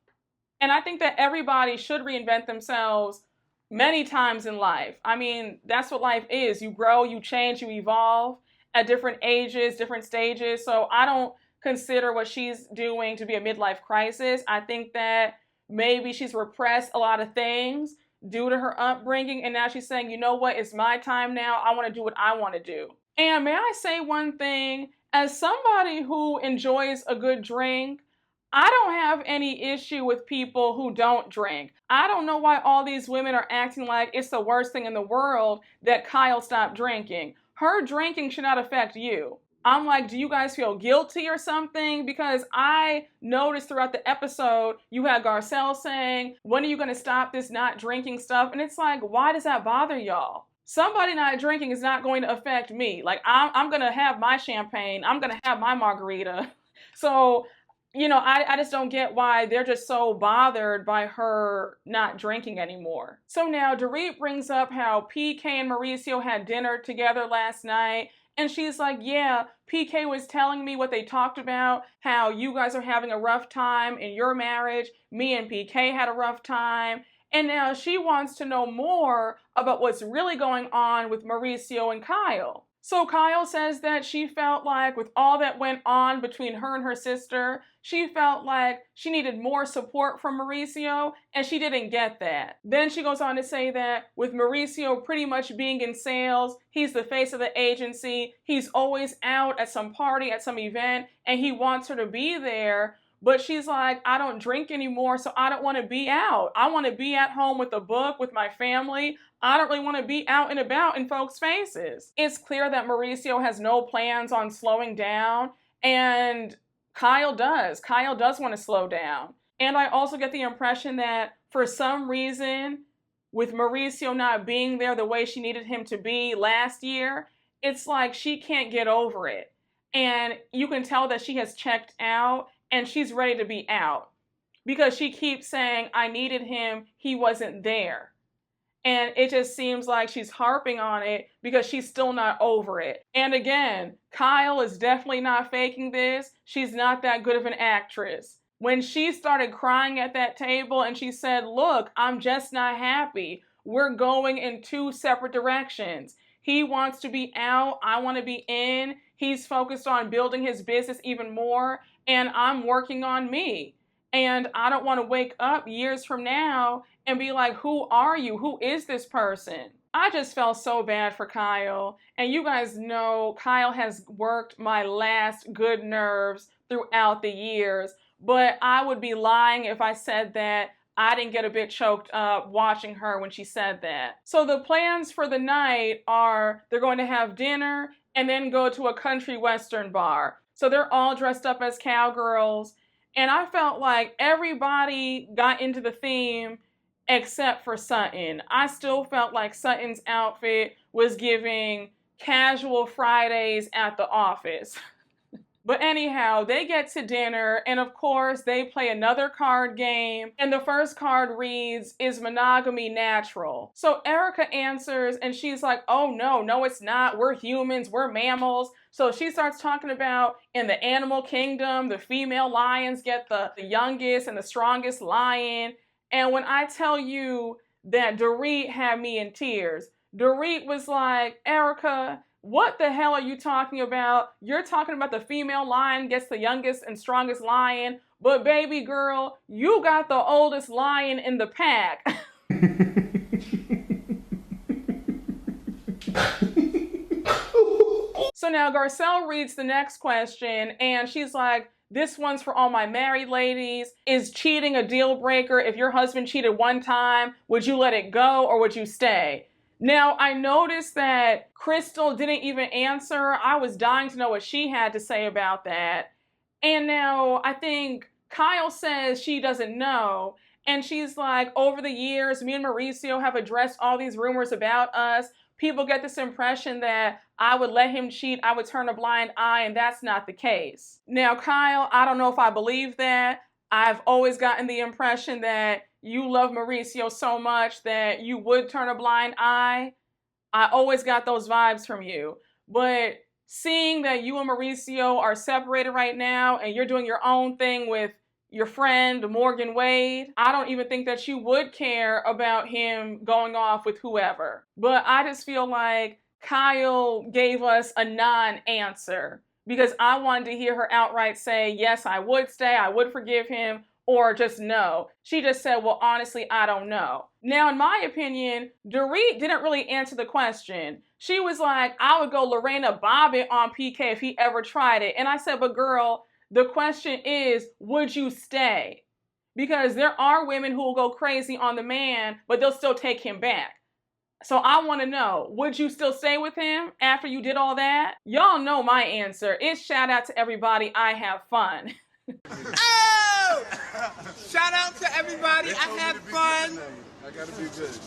Speaker 3: And I think that everybody should reinvent themselves many times in life. I mean, that's what life is. You grow, you change, you evolve at different ages, different stages. So I don't consider what she's doing to be a midlife crisis. I think that maybe she's repressed a lot of things due to her upbringing, and now she's saying, you know what, it's my time now. I want to do what I want to do. And may I say one thing? As somebody who enjoys a good drink, I don't have any issue with people who don't drink. I don't know why all these women are acting like it's the worst thing in the world that Kyle stopped drinking. Her drinking should not affect you. I'm like, do you guys feel guilty or something? Because I noticed throughout the episode, you had Garcelle saying, when are you going to stop this not drinking stuff? And it's like, why does that bother y'all? somebody not drinking is not going to affect me. Like, I'm going to have my champagne. I'm going to have my margarita. So, I just don't get why they're just so bothered by her not drinking anymore. So now Dorit brings up how PK and Mauricio had dinner together last night. And she's like, yeah, PK was telling me what they talked about, how you guys are having a rough time in your marriage. Me and PK had a rough time. And now she wants to know more about what's really going on with Mauricio and Kyle. So Kyle says that she felt like with all that went on between her and her sister, she felt like she needed more support from Mauricio, and she didn't get that. Then she goes on to say that with Mauricio pretty much being in sales, he's the face of the agency, he's always out at some party, at some event, and he wants her to be there. But she's like, I don't drink anymore, so I don't want to be out. I want to be at home with a book, with my family. I don't really want to be out and about in folks' faces. It's clear that Mauricio has no plans on slowing down, and Kyle does. Kyle does want to slow down. And I also get the impression that for some reason, with Mauricio not being there the way she needed him to be last year, it's like she can't get over it. And you can tell that she has checked out and she's ready to be out because she keeps saying, I needed him, he wasn't there. And it just seems like she's harping on it because she's still not over it. And again, Kyle is definitely not faking this. She's not that good of an actress. When she started crying at that table and she said, look, I'm just not happy. We're going in two separate directions. He wants to be out. I want to be in. He's focused on building his business even more. And I'm working on me. And I don't want to wake up years from now and be like, who are you? Who is this person? I just felt so bad for Kyle. And you guys know Kyle has worked my last good nerves throughout the years. But I would be lying if I said that I didn't get a bit choked up watching her when she said that. So the plans for the night are they're going to have dinner and then go to a country western bar. So they're all dressed up as cowgirls. And I felt like everybody got into the theme except for Sutton. I still felt like Sutton's outfit was giving casual Fridays at the office. But anyhow, they get to dinner, and of course, they play another card game, and the first card reads, is monogamy natural? So Erika answers, and she's like, oh no, it's not. We're humans, we're mammals. So she starts talking about in the animal kingdom, the female lions get the youngest and the strongest lion. And when I tell you that Dorit had me in tears, Dorit was like, Erika, what the hell are you talking about? You're talking about the female lion gets the youngest and strongest lion, but baby girl, you got the oldest lion in the pack. So now Garcelle reads the next question and she's like, this one's for all my married ladies. Is cheating a deal breaker? If your husband cheated one time, would you let it go or would you stay? Now, I noticed that Crystal didn't even answer. I was dying to know what she had to say about that. And now I think Kyle says she doesn't know. And she's like, over the years, me and Mauricio have addressed all these rumors about us. People get this impression that I would let him cheat, I would turn a blind eye, and that's not the case. Now, Kyle, I don't know if I believe that. I've always gotten the impression that you love Mauricio so much that you would turn a blind eye. I always got those vibes from you. But seeing that you and Mauricio are separated right now and you're doing your own thing with your friend Morgan Wade, I don't even think that you would care about him going off with whoever. But I just feel like Kyle gave us a non-answer because I wanted to hear her outright say, yes, I would stay, I would forgive him, or just no. She just said, well, honestly, I don't know. Now, in my opinion, Dorit didn't really answer the question. She was like, I would go Lorena Bobbitt on PK if he ever tried it. And I said, but girl, the question is, would you stay? Because there are women who will go crazy on the man, but they'll still take him back. So I want to know, would you still stay with him after you did all that? Y'all know my answer. It's shout out to everybody. I have fun.
Speaker 6: Oh! Shout out to everybody. I have fun.
Speaker 7: I gotta be good.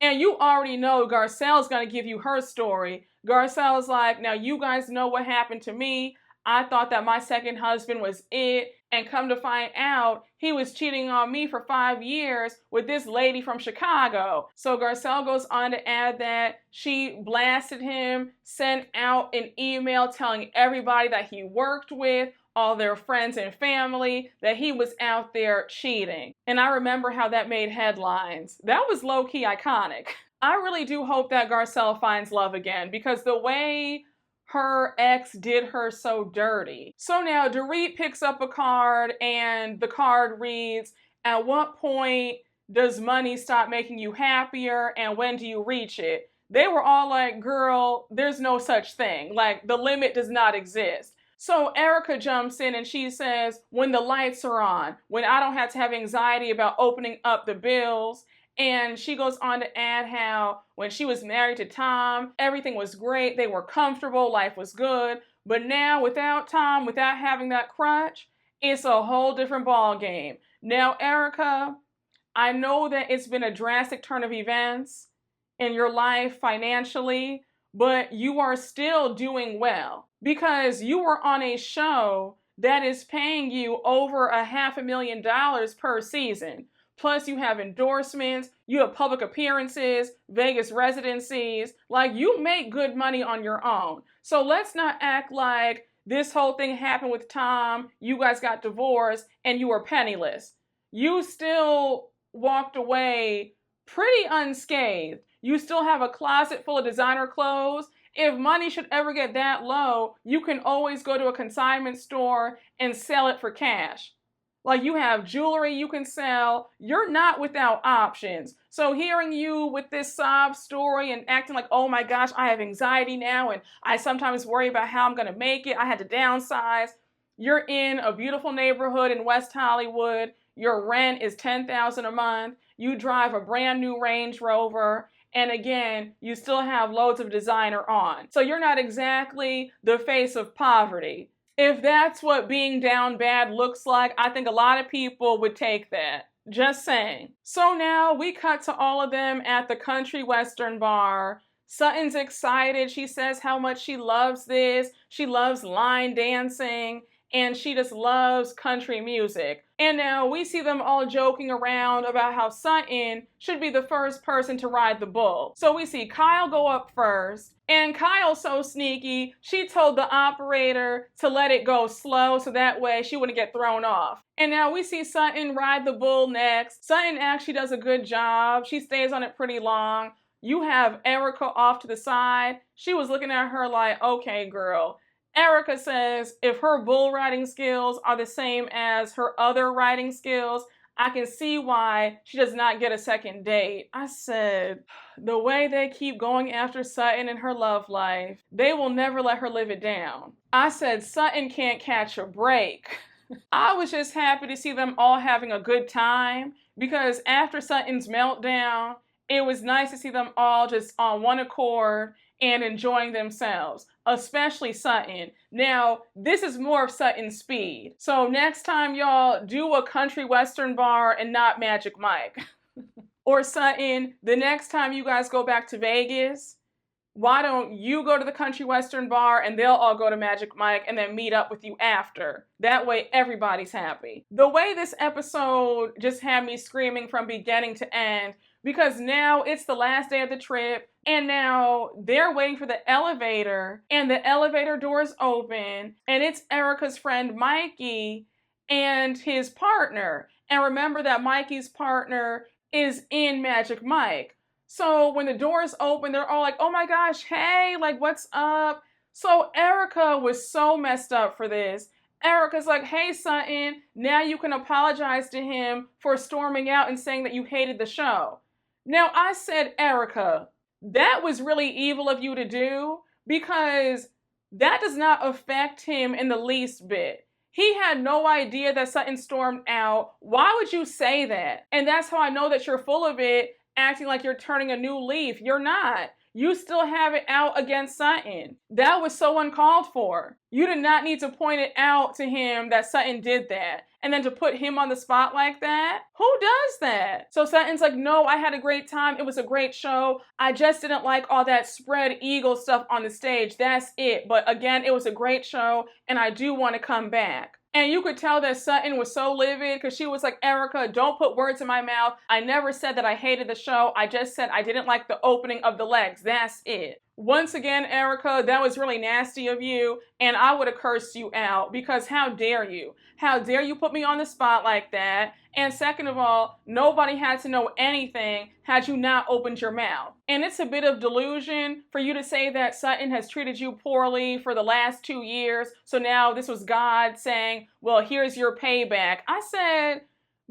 Speaker 3: And you already know Garcelle's going to give you her story. Garcelle's like, now you guys know what happened to me. I thought that my second husband was it. And come to find out, he was cheating on me for 5 years with this lady from Chicago. So Garcelle goes on to add that she blasted him, sent out an email telling everybody that he worked with, all their friends and family, that he was out there cheating. And I remember how that made headlines. That was low-key iconic. I really do hope that Garcelle finds love again, because the way her ex did her so dirty. So now Dorit picks up a card and the card reads, at what point does money stop making you happier and when do you reach it? They were all like, girl, there's no such thing. Like, the limit does not exist. So Erika jumps in and she says, when the lights are on, when I don't have to have anxiety about opening up the bills. And she goes on to add how when she was married to Tom, everything was great. They were comfortable. Life was good. But now without Tom, without having that crutch, it's a whole different ball game. Now, Erika, I know that it's been a drastic turn of events in your life financially, but you are still doing well because you were on a show that is paying you over $500,000 per season. Plus, you have endorsements, you have public appearances, Vegas residencies. Like, you make good money on your own. So let's not act like this whole thing happened with Tom, you guys got divorced, and you were penniless. You still walked away pretty unscathed. You still have a closet full of designer clothes. If money should ever get that low, you can always go to a consignment store and sell it for cash. Like, you have jewelry you can sell. You're not without options. So hearing you with this sob story and acting like, oh my gosh, I have anxiety now and I sometimes worry about how I'm going to make it. I had to downsize. You're in a beautiful neighborhood in West Hollywood. Your rent is $10,000 a month. You drive a brand new Range Rover. And again, you still have loads of designer on. So you're not exactly the face of poverty. If that's what being down bad looks like, I think a lot of people would take that. Just saying. So now we cut to all of them at the country western bar. Sutton's excited. She says how much she loves this. She loves line dancing. And she just loves country music. And now we see them all joking around about how Sutton should be the first person to ride the bull. So we see Kyle go up first. And Kyle's so sneaky, she told the operator to let it go slow so that way she wouldn't get thrown off. And now we see Sutton ride the bull next. Sutton actually does a good job. She stays on it pretty long. You have Erika off to the side. She was looking at her like, okay, girl. Erika says if her bull riding skills are the same as her other riding skills, I can see why she does not get a second date. I said, the way they keep going after Sutton in her love life, they will never let her live it down. I said, Sutton can't catch a break. I was just happy to see them all having a good time because after Sutton's meltdown, it was nice to see them all just on one accord and enjoying themselves, especially Sutton. Now, this is more of Sutton's speed. So next time, y'all, do a country western bar and not Magic Mike. Or Sutton, the next time you guys go back to Vegas, why don't you go to the country western bar and they'll all go to Magic Mike and then meet up with you after. That way everybody's happy. The way this episode just had me screaming from beginning to end because now it's the last day of the trip and now they're waiting for the elevator and the elevator doors open and it's Erika's friend Mikey and his partner. And remember that Mikey's partner is in Magic Mike. So when the doors open, they're all like, oh my gosh, hey, like, what's up? So Erika was so messed up for this. Erika's like, hey, Sutton, now you can apologize to him for storming out and saying that you hated the show. Now, I said, Erika, that was really evil of you to do because that does not affect him in the least bit. He had no idea that Sutton stormed out. Why would you say that? And that's how I know that you're full of it, acting like you're turning a new leaf. You're not. You still have it out against Sutton. That was so uncalled for. You did not need to point it out to him that Sutton did that. and then to put him on the spot like that? Who does that? So Sutton's like, no, I had a great time. It was a great show. I just didn't like all that spread eagle stuff on the stage. That's it. But again, it was a great show, and I do want to come back. And you could tell that Sutton was so livid because she was like, Erika, don't put words in my mouth. I never said that I hated the show. I just said I didn't like the opening of the legs. That's it. Once again, Erika, that was really nasty of you, and I would have cursed you out because how dare you? How dare you put me on the spot like that? And second of all, nobody had to know anything had you not opened your mouth. And it's a bit of delusion for you to say that Sutton has treated you poorly for the last 2 years. So now this was God saying, well, here's your payback. I said,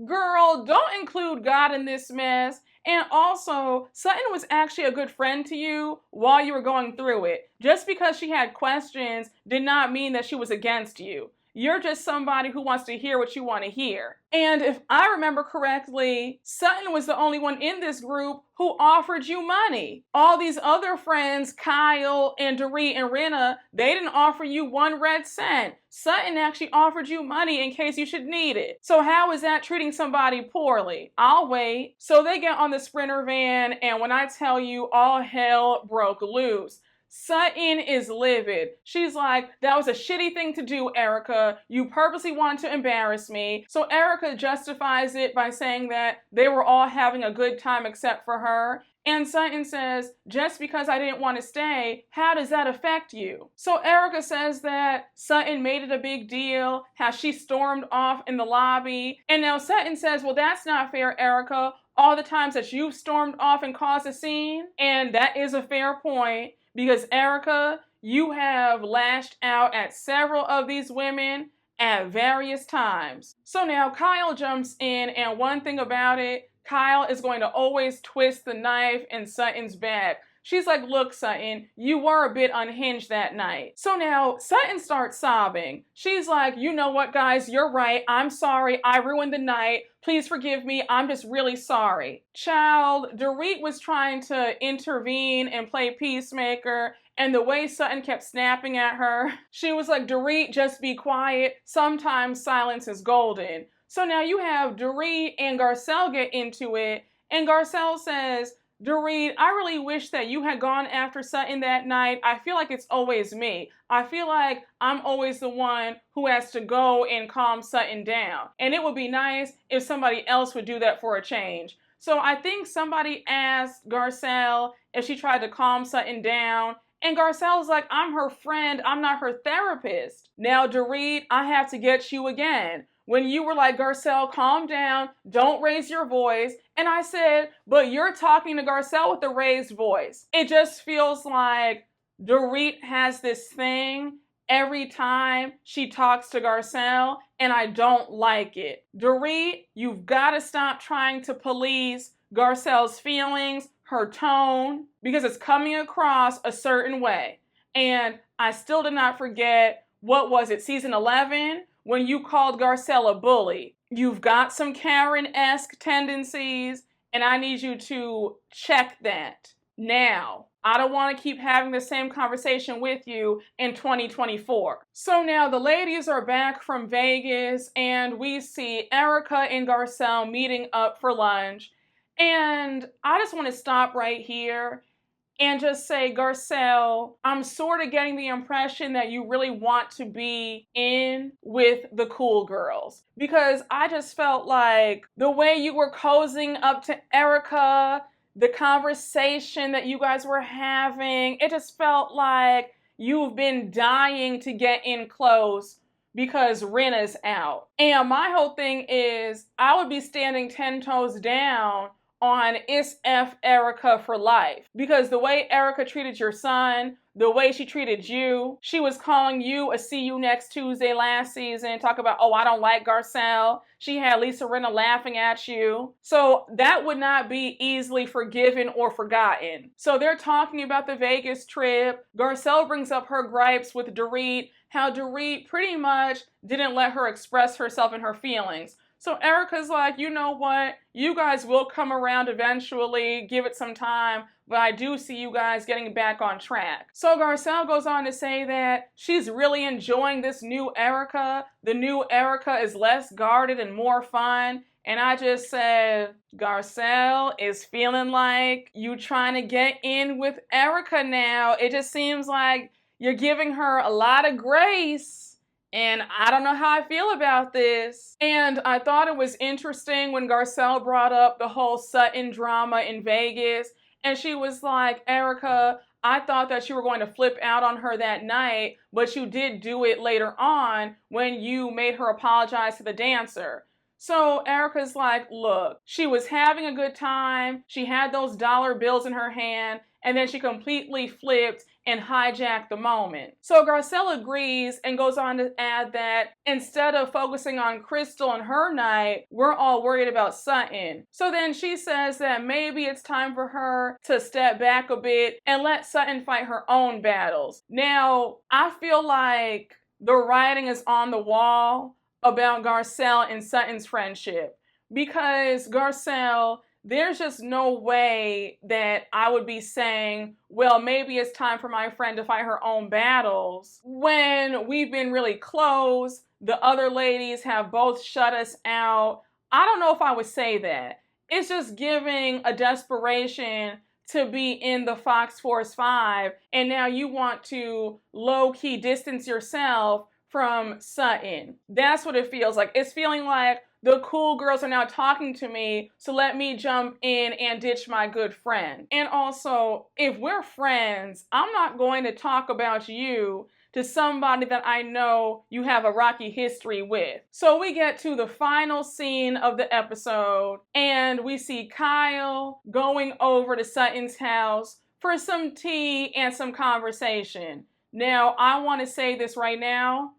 Speaker 3: girl, don't include God in this mess. And also, Sutton was actually a good friend to you while you were going through it. Just because she had questions did not mean that she was against you. You're just somebody who wants to hear what you want to hear. And if I remember correctly, Sutton was the only one in this group who offered you money. All these other friends, Kyle and Dorit and Rinna, they didn't offer you 1 red cent. Sutton actually offered you money in case you should need it. So how is that treating somebody poorly? I'll wait. So they get on the Sprinter van, and when I tell you, all hell broke loose. Sutton is livid. She's like, that was a shitty thing to do, Erika. You purposely wanted to embarrass me. So Erika justifies it by saying that they were all having a good time except for her. And Sutton says, just because I didn't want to stay, how does that affect you? So Erika says that Sutton made it a big deal, how she stormed off in the lobby. And now Sutton says, well, that's not fair, Erika. All the times that you've stormed off and caused a scene. And that is a fair point. Because Erika, you have lashed out at several of these women at various times. So now Kyle jumps in, and one thing about it, Kyle is going to always twist the knife in Sutton's back. She's like, look, Sutton, you were a bit unhinged that night. So now Sutton starts sobbing. She's like, you know what, guys, you're right. I'm sorry. I ruined the night. Please forgive me. I'm just really sorry. Child, Dorit was trying to intervene and play peacemaker, and the way Sutton kept snapping at her, she was like, Dorit, just be quiet. Sometimes silence is golden. So now you have Dorit and Garcelle get into it, and Garcelle says, Dorit, I really wish that you had gone after Sutton that night. I feel like it's always me. I feel like I'm always the one who has to go and calm Sutton down. And it would be nice if somebody else would do that for a change. So I think somebody asked Garcelle if she tried to calm Sutton down. And Garcelle's like, I'm her friend. I'm not her therapist. Now, Dorit, I have to get you again. When you were like, Garcelle, calm down, don't raise your voice. And I said, but you're talking to Garcelle with a raised voice. It just feels like Dorit has this thing every time she talks to Garcelle, and I don't like it. Dorit, you've got to stop trying to police Garcelle's feelings, her tone, because it's coming across a certain way. And I still did not forget, what was it, season 11? When you called Garcelle a bully. You've got some Karen-esque tendencies, and I need you to check that now. I don't want to keep having the same conversation with you in 2024. So now the ladies are back from Vegas, and we see Erika and Garcelle meeting up for lunch. And I just want to stop right here and just say, Garcelle, I'm sort of getting the impression that you really want to be in with the cool girls. Because I just felt like the way you were cozying up to Erika, the conversation that you guys were having, it just felt like you've been dying to get in close because Rinna's out. And my whole thing is, I would be standing 10 toes down on it's F Erika for life. Because the way Erika treated your son, the way she treated you, she was calling you a see you next Tuesday last season, talk about, oh, I don't like Garcelle. She had Lisa Rinna laughing at you. So that would not be easily forgiven or forgotten. So they're talking about the Vegas trip. Garcelle brings up her gripes with Dorit, how Dorit pretty much didn't let her express herself and her feelings. So Erika's like, you know what? You guys will come around eventually. Give it some time. But I do see you guys getting back on track. So Garcelle goes on to say that she's really enjoying this new Erika. The new Erika is less guarded and more fun. And I just said, Garcelle is feeling like you trying to get in with Erika now. It just seems like you're giving her a lot of grace. And I don't know how I feel about this. And I thought it was interesting when Garcelle brought up the whole Sutton drama in Vegas. And she was like, Erika, I thought that you were going to flip out on her that night, but you did do it later on when you made her apologize to the dancer. So Erika's like, look, she was having a good time. She had those dollar bills in her hand, and then she completely flipped and hijacked the moment. So Garcelle agrees and goes on to add that instead of focusing on Crystal and her night, we're all worried about Sutton. So then she says that maybe it's time for her to step back a bit and let Sutton fight her own battles. Now, I feel like the writing is on the wall about Garcelle and Sutton's friendship, because Garcelle, there's just no way that I would be saying, well, maybe it's time for my friend to fight her own battles when we've been really close. The other ladies have both shut us out. I don't know if I would say that. It's just giving a desperation to be in the Fox Force 5, and now you want to low-key distance yourself from Sutton. That's what it feels like. It's feeling like the cool girls are now talking to me, so let me jump in and ditch my good friend. And also, if we're friends, I'm not going to talk about you to somebody that I know you have a rocky history with. So we get to the final scene of the episode, and we see Kyle going over to Sutton's house for some tea and some conversation. Now, I want to say this right now.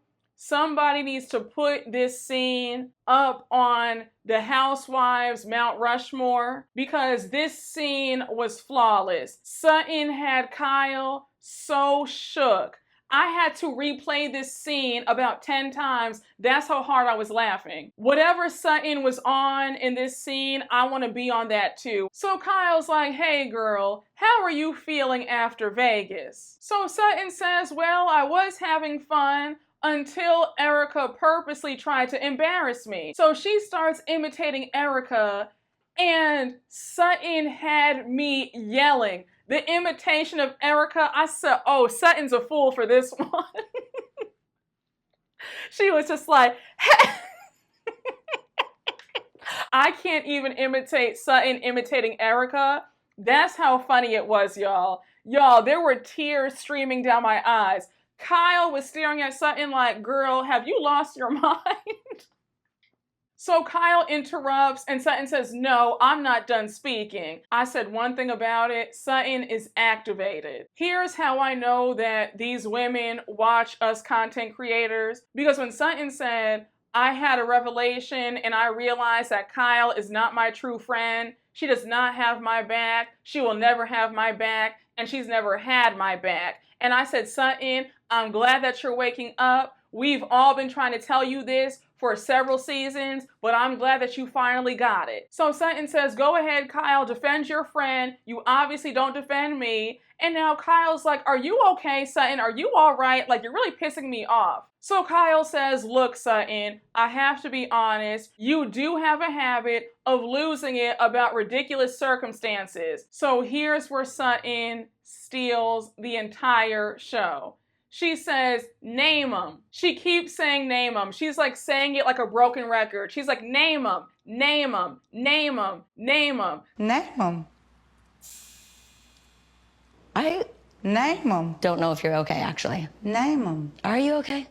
Speaker 3: Somebody needs to put this scene up on the Housewives Mount Rushmore, because this scene was flawless. Sutton had Kyle so shook. I had to replay this scene about 10 times. That's how hard I was laughing. Whatever Sutton was on in this scene, I want to be on that too. So Kyle's like, hey girl, how are you feeling after Vegas? So Sutton says, well, I was having fun until Erika purposely tried to embarrass me. So she starts imitating Erika, and Sutton had me yelling. The imitation of Erika, I said, oh, Sutton's a fool for this one. She was just like, hey. I can't even imitate Sutton imitating Erika. That's how funny it was, y'all. Y'all, there were tears streaming down my eyes. Kyle was staring at Sutton like, girl, have you lost your mind? So Kyle interrupts and Sutton says, no, I'm not done speaking. I said one thing about it, Sutton is activated. Here's how I know that these women watch us content creators. Because when Sutton said, I had a revelation and I realized that Kyle is not my true friend. She does not have my back. She will never have my back. And she's never had my back. And I said, Sutton, I'm glad that you're waking up. We've all been trying to tell you this for several seasons, but I'm glad that you finally got it. So Sutton says, go ahead, Kyle, defend your friend. You obviously don't defend me. And now Kyle's like, are you okay, Sutton? Are you all right? Like, you're really pissing me off. So Kyle says, look, Sutton, I have to be honest. You do have a habit of losing it about ridiculous circumstances. So here's where Sutton steals the entire show. She says, name them. She keeps saying name them. She's like saying it like a broken record. She's like, name them, name them, name them, name them.
Speaker 1: Name them.
Speaker 2: I
Speaker 1: Name them.
Speaker 2: don't know if you're okay, actually.
Speaker 1: Name them.
Speaker 2: Are you okay?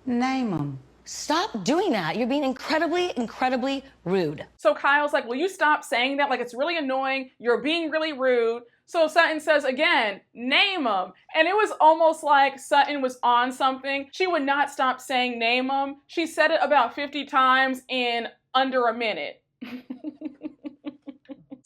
Speaker 1: Name them.
Speaker 2: Stop doing that. You're being incredibly, incredibly rude.
Speaker 3: So Kyle's like, will you stop saying that? Like, it's really annoying. You're being really rude. So Sutton says again, name them. And it was almost like Sutton was on something. She would not stop saying name them. She said it about 50 times in under a minute.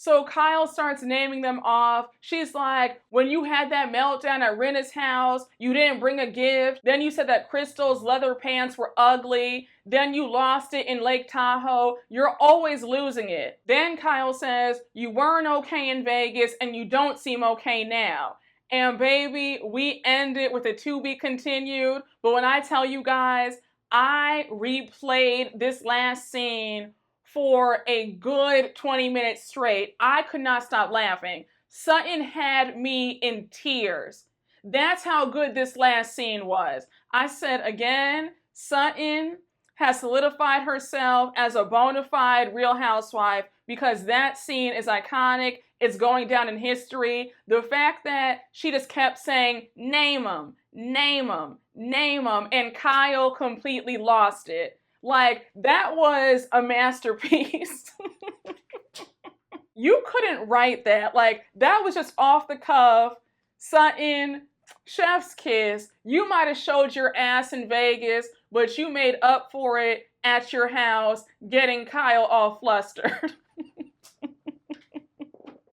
Speaker 3: So Kyle starts naming them off. She's like, when you had that meltdown at Rena's house, you didn't bring a gift. Then you said that Crystal's leather pants were ugly. Then you lost it in Lake Tahoe. You're always losing it. Then Kyle says, you weren't okay in Vegas and you don't seem okay now. And baby, we end it with a to be continued. But when I tell you guys, I replayed this last scene for a good 20 minutes straight. I could not stop laughing. Sutton had me in tears. That's how good this last scene was. I said again, Sutton has solidified herself as a bona fide Real Housewife because that scene is iconic. It's going down in history. The fact that she just kept saying, name 'em, name 'em, name 'em, and Kyle completely lost it. Like, that was a masterpiece. You couldn't write that. Like, that was just off the cuff. Sutton, chef's kiss. You might have showed your ass in Vegas, but you made up for it at your house, getting Kyle all flustered.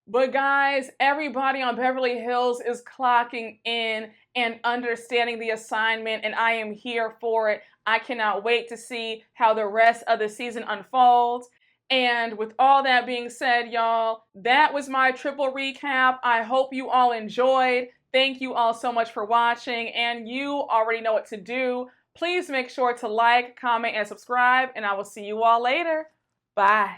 Speaker 3: But guys, everybody on Beverly Hills is clocking in and understanding the assignment, and I am here for it. I cannot wait to see how the rest of the season unfolds. And with all that being said, y'all, that was my triple recap. I hope you all enjoyed. Thank you all so much for watching, and you already know what to do. Please make sure to like, comment, and subscribe, and I will see you all later. Bye.